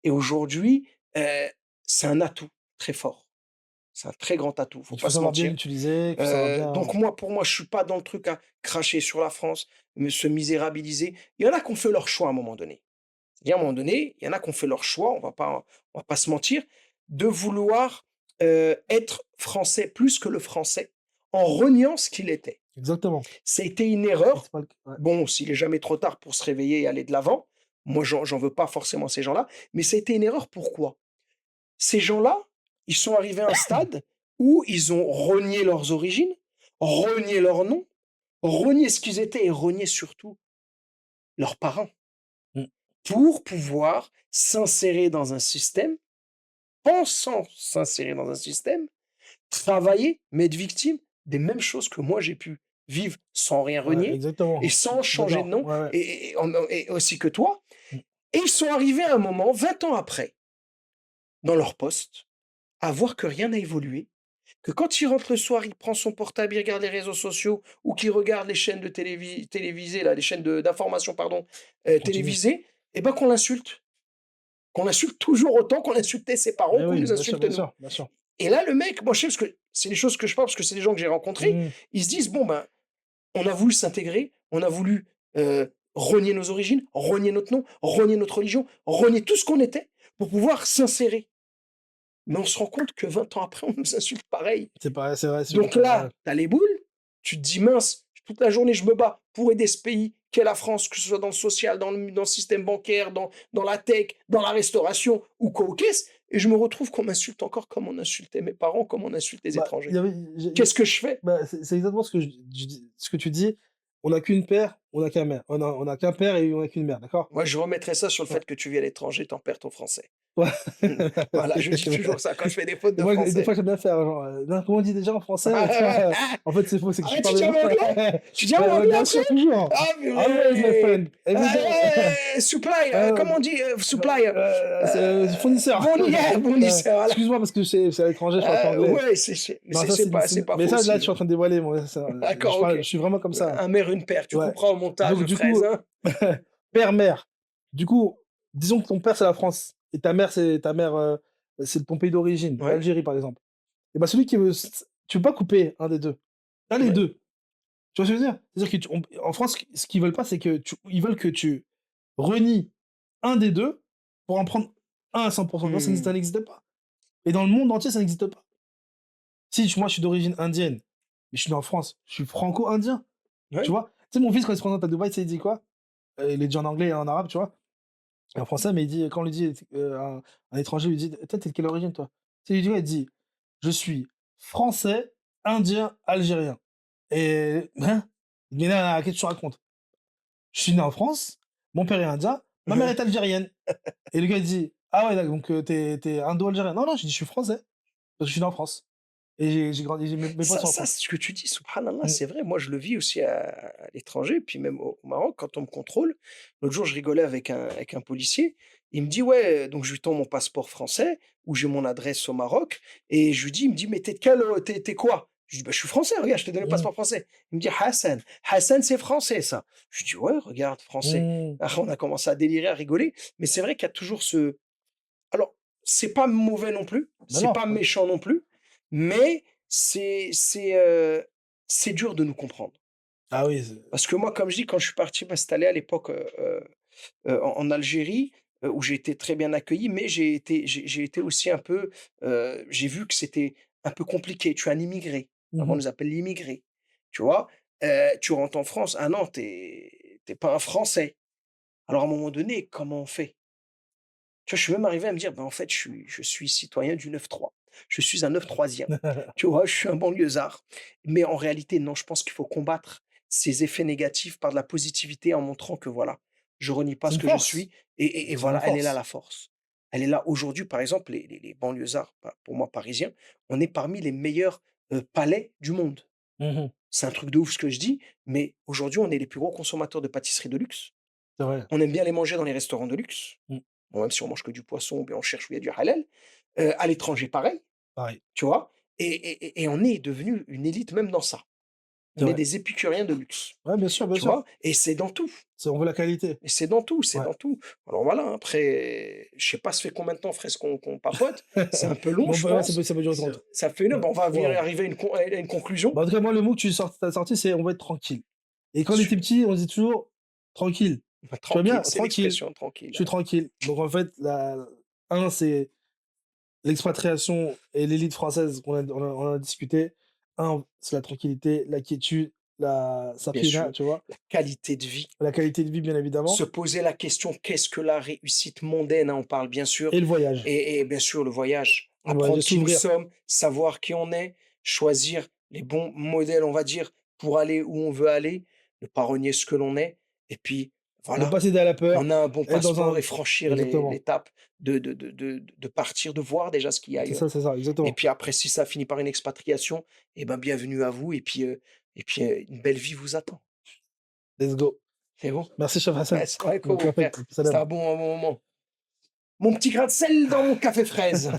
et aujourd'hui, c'est un atout très fort. C'est un très grand atout, faut Il pas faut se savoir bien mentir. l'utiliser, il faut savoir Donc bien moi, pour moi, je suis pas dans le truc à cracher sur la France, me se misérabiliser. Il y en a qui ont fait leur choix à un moment donné. C'est-à-dire, à un moment donné, il y en a qui ont fait leur choix, on va pas se mentir, de vouloir, être français plus que le français, en reniant ce qu'il était. exactement. Ça a été une Et erreur. c'est pas le ouais. Bon, s'il est jamais trop tard pour se réveiller et aller de l'avant, moi j'en veux pas forcément ces gens-là, mais ça a été une erreur, pourquoi? Ces gens-là, ils sont arrivés à un stade où ils ont renié leurs origines, renié leur nom, renié ce qu'ils étaient et renié surtout leurs parents, Mmh. pour pouvoir s'insérer dans un système, pensant s'insérer dans un système, travailler, mais être victime des mêmes choses que moi j'ai pu vivre sans rien Ouais, renier et exactement. sans Je suis changer de d'accord. nom Ouais, ouais. et aussi que toi. Mmh. Et ils sont arrivés à un moment, 20 ans après, dans leur poste, à voir que rien n'a évolué, que quand il rentre le soir, il prend son portable, il regarde les réseaux sociaux ou qu'il regarde les chaînes de télévisées, là, les chaînes d'information, pardon, Continue. télévisées, et ben qu'on l'insulte. Qu'on l'insulte toujours autant qu'on insultait ses parents, Eh qu'on oui, nous bien sûr, insulte bien nous. sûr, bien sûr. Et là, le mec, moi je sais parce que c'est des choses que je parle parce que c'est des gens que j'ai rencontrés, Mmh. ils se disent: «Bon ben, on a voulu s'intégrer, on a voulu, renier nos origines, renier notre nom, renier notre religion, renier tout ce qu'on était pour pouvoir s'insérer». Mais on se rend compte que 20 ans après, on nous insulte pareil. C'est pas c'est vrai, Donc ouais. là, tu as les boules, tu te dis: «Mince, toute la journée je me bats pour aider ce pays qu'est la France, que ce soit dans le social, dans le système bancaire, dans la tech, dans la restauration ou quoi aux caisses et je me retrouve qu'on m'insulte encore comme on insultait mes parents, comme on insulte les Bah, il étrangers. y avait j'ai Qu'est-ce que je fais?» bah, c'est exactement je dis ce que tu dis. On n'a qu'une paire, on n'a qu'un mère. On a qu'un père et on n'a qu'une mère, d'accord? Moi, je remettrais ça sur le Ouais. fait que tu vis à l'étranger, tu en perds ton français. Ouais. Voilà, je dis C'est toujours vrai. ça quand je fais des fautes Et de moi, des français. fois, j'aime bien faire genre, non, comment on dit déjà en français? Tu vois? En fait, c'est faux, c'est que je Ah, tu parle dis en même anglais? Tu dis en ouais, ouais, anglais bien après? sûr, toujours. Ah Always my purée! friend, every day. Supply, comment on dit, supplier? C'est, fournisseur. Fournisseur, voilà. Excuse-moi parce que c'est à l'étranger, je parle pas anglais. Ouais, mais Non, ça, c'est pas mais faux ça, là, aussi, je suis hein. en train de dévoiler, moi, ça, D'accord, OK. je suis vraiment comme ça. Un mère, une paire, tu Ouais. couperas au montage, Donc du fraise, coup, hein? père-mère. Du coup, disons que ton père, c'est la France et ta mère, c'est ton pays d'origine, Ouais, l'Algérie, par exemple. Et bah, celui qui veut tu peux pas couper un des 2. Tu as les ouais. 2. Tu vois ce que je veux dire? C'est-à-dire que en France, ce qu'ils veulent pas, c'est que ils veulent que tu renies un des 2 pour en prendre un à 100. Non, ça Mmh. n'existe pas. Et dans le monde entier, ça n'existe pas. Si moi, je suis d'origine indienne, mais je suis né en France, je suis franco-indien, tu Ouais. vois? Tu sais, mon fils, quand il se présente à Dubaï, tu sais, il dit quoi? Il est dit en anglais et en arabe, tu vois? Et en français, mais il dit quand on lui dit, un étranger lui dit: «Toi, tu es de quelle origine, toi?» Tu sais, il dit quoi? Il dit: «Je suis français, indien, algérien» et hein? Mais là, qu'est-ce que tu racontes? Je suis né en France, mon père est indien, ma mère est algérienne. Et le gars il dit: «Ah ouais, d'accord, donc tu es indo-algérien?» «Non, non», je dis: «Je suis français, parce que je suis né en France et j'ai grandi, mes potes sont en Ça, France». c'est ce que tu dis, subhanallah, Mmh. c'est vrai. Moi, je le vis aussi à l'étranger, puis même au Maroc, quand on me contrôle. L'autre jour, je rigolais avec un policier. Il me dit: «Ouais», donc je lui tends mon passeport français où j'ai mon adresse au Maroc et je lui dis, il me dit: «Mais t'es de quel, tu quoi?» Je lui dis: «Bah, je suis français, regarde, je t'ai donné le Mmh. passeport français». Il me dit: «Hassan, Hassan, c'est français ça». Je lui dis: «Ouais, regarde, français». Mmh. Après, on a commencé à délirer, à rigoler, mais c'est vrai qu'il y a toujours ce alors, c'est pas mauvais non plus, Bah c'est non, pas ouais. méchant non plus, mais c'est dur de nous comprendre. Ah oui, c'est Parce que moi, comme je dis, quand je suis parti m'installer à l'époque, en Algérie, où j'ai été très bien accueilli, mais j'ai été aussi un peu, j'ai vu que c'était un peu compliqué. Tu es un immigré, mmh avant on mh. nous appelle l'immigré, tu vois? Tu rentres en France, ah non, tu es pas un Français. Alors à un moment donné, comment on fait? Tu vois, je suis même arrivé à me dire: «Ben, en fait, je suis citoyen du 9-3. Je suis un 9-3ien». Tu vois? Je suis un banlieusard. Mais en réalité, non, je pense qu'il faut combattre ces effets négatifs par de la positivité en montrant que voilà, je renie pas C'est ce une que je force, suis et c'est une voilà, elle est là force. la force. Elle est là. Aujourd'hui, par exemple, les banlieusards, bah, pour moi parisiens, on est parmi les meilleurs, palais du monde. Mmh mh. C'est un truc de ouf ce que je dis, mais aujourd'hui, on est les plus gros consommateurs de pâtisseries de luxe. C'est vrai. On aime bien les manger dans les restaurants de luxe. Mmh. Bon, même si on mange que du poisson ou bien on cherche où il y a du halal, À l'étranger, pareil, pareil. tu vois? Et on est devenu une élite même dans ça. C'est On est vrai. des épicuriens de luxe, Ouais, bien tu sûr. vois? Et c'est dans tout. On veut la qualité. Et c'est dans tout, c'est Ouais. dans tout. Alors voilà, après, je sais pas ça fait combien de temps, Frère, qu'on papote. C'est un peu long, Bon, je bah, ouais, pense. ça peut durer Ça longtemps. ça fait une heure. Ouais. Bah, on va venir Waouh. arriver à une conclusion. Bah, en tout cas, moi, le mot que tu as sorti, c'est on va être tranquille. Et quand on était Su petit, on disait toujours tranquille. Bah, Tu vois bien? tranquille, c'est Tranquille. l'expression Je tranquille, suis hein. tranquille. Donc en fait, c'est l'expatriation et l'élite française on a discuté. Un, c'est la tranquillité, la quiétude, la Bien sakina, sûr, tu vois? la qualité de vie, La qualité de vie, bien se évidemment, poser la question: «Qu'est-ce que la réussite mondaine?» hein, on parle bien sûr et le voyage. et bien sûr le voyage. Le voyage, Apprendre qui nous s'ouvrir. sommes, savoir qui on est, choisir les bons modèles, on va dire, pour aller où on veut aller, ne pas renier ce que l'on est et puis Ne voilà, pas céder à la peur, on a un bon être dans passeport un et franchir exactement. l'étape de partir, de voir déjà ce qu'il y a ailleurs C'est ça, et exactement. puis après si ça finit par une expatriation et ben, bienvenue à vous et puis, une belle vie vous attend. Let's go. C'est bon? Merci, chef Hassan. Assalamu alaikum Donc mon après, frère, c'était salam. un bon moment. Mon petit grain de sel dans mon café fraise.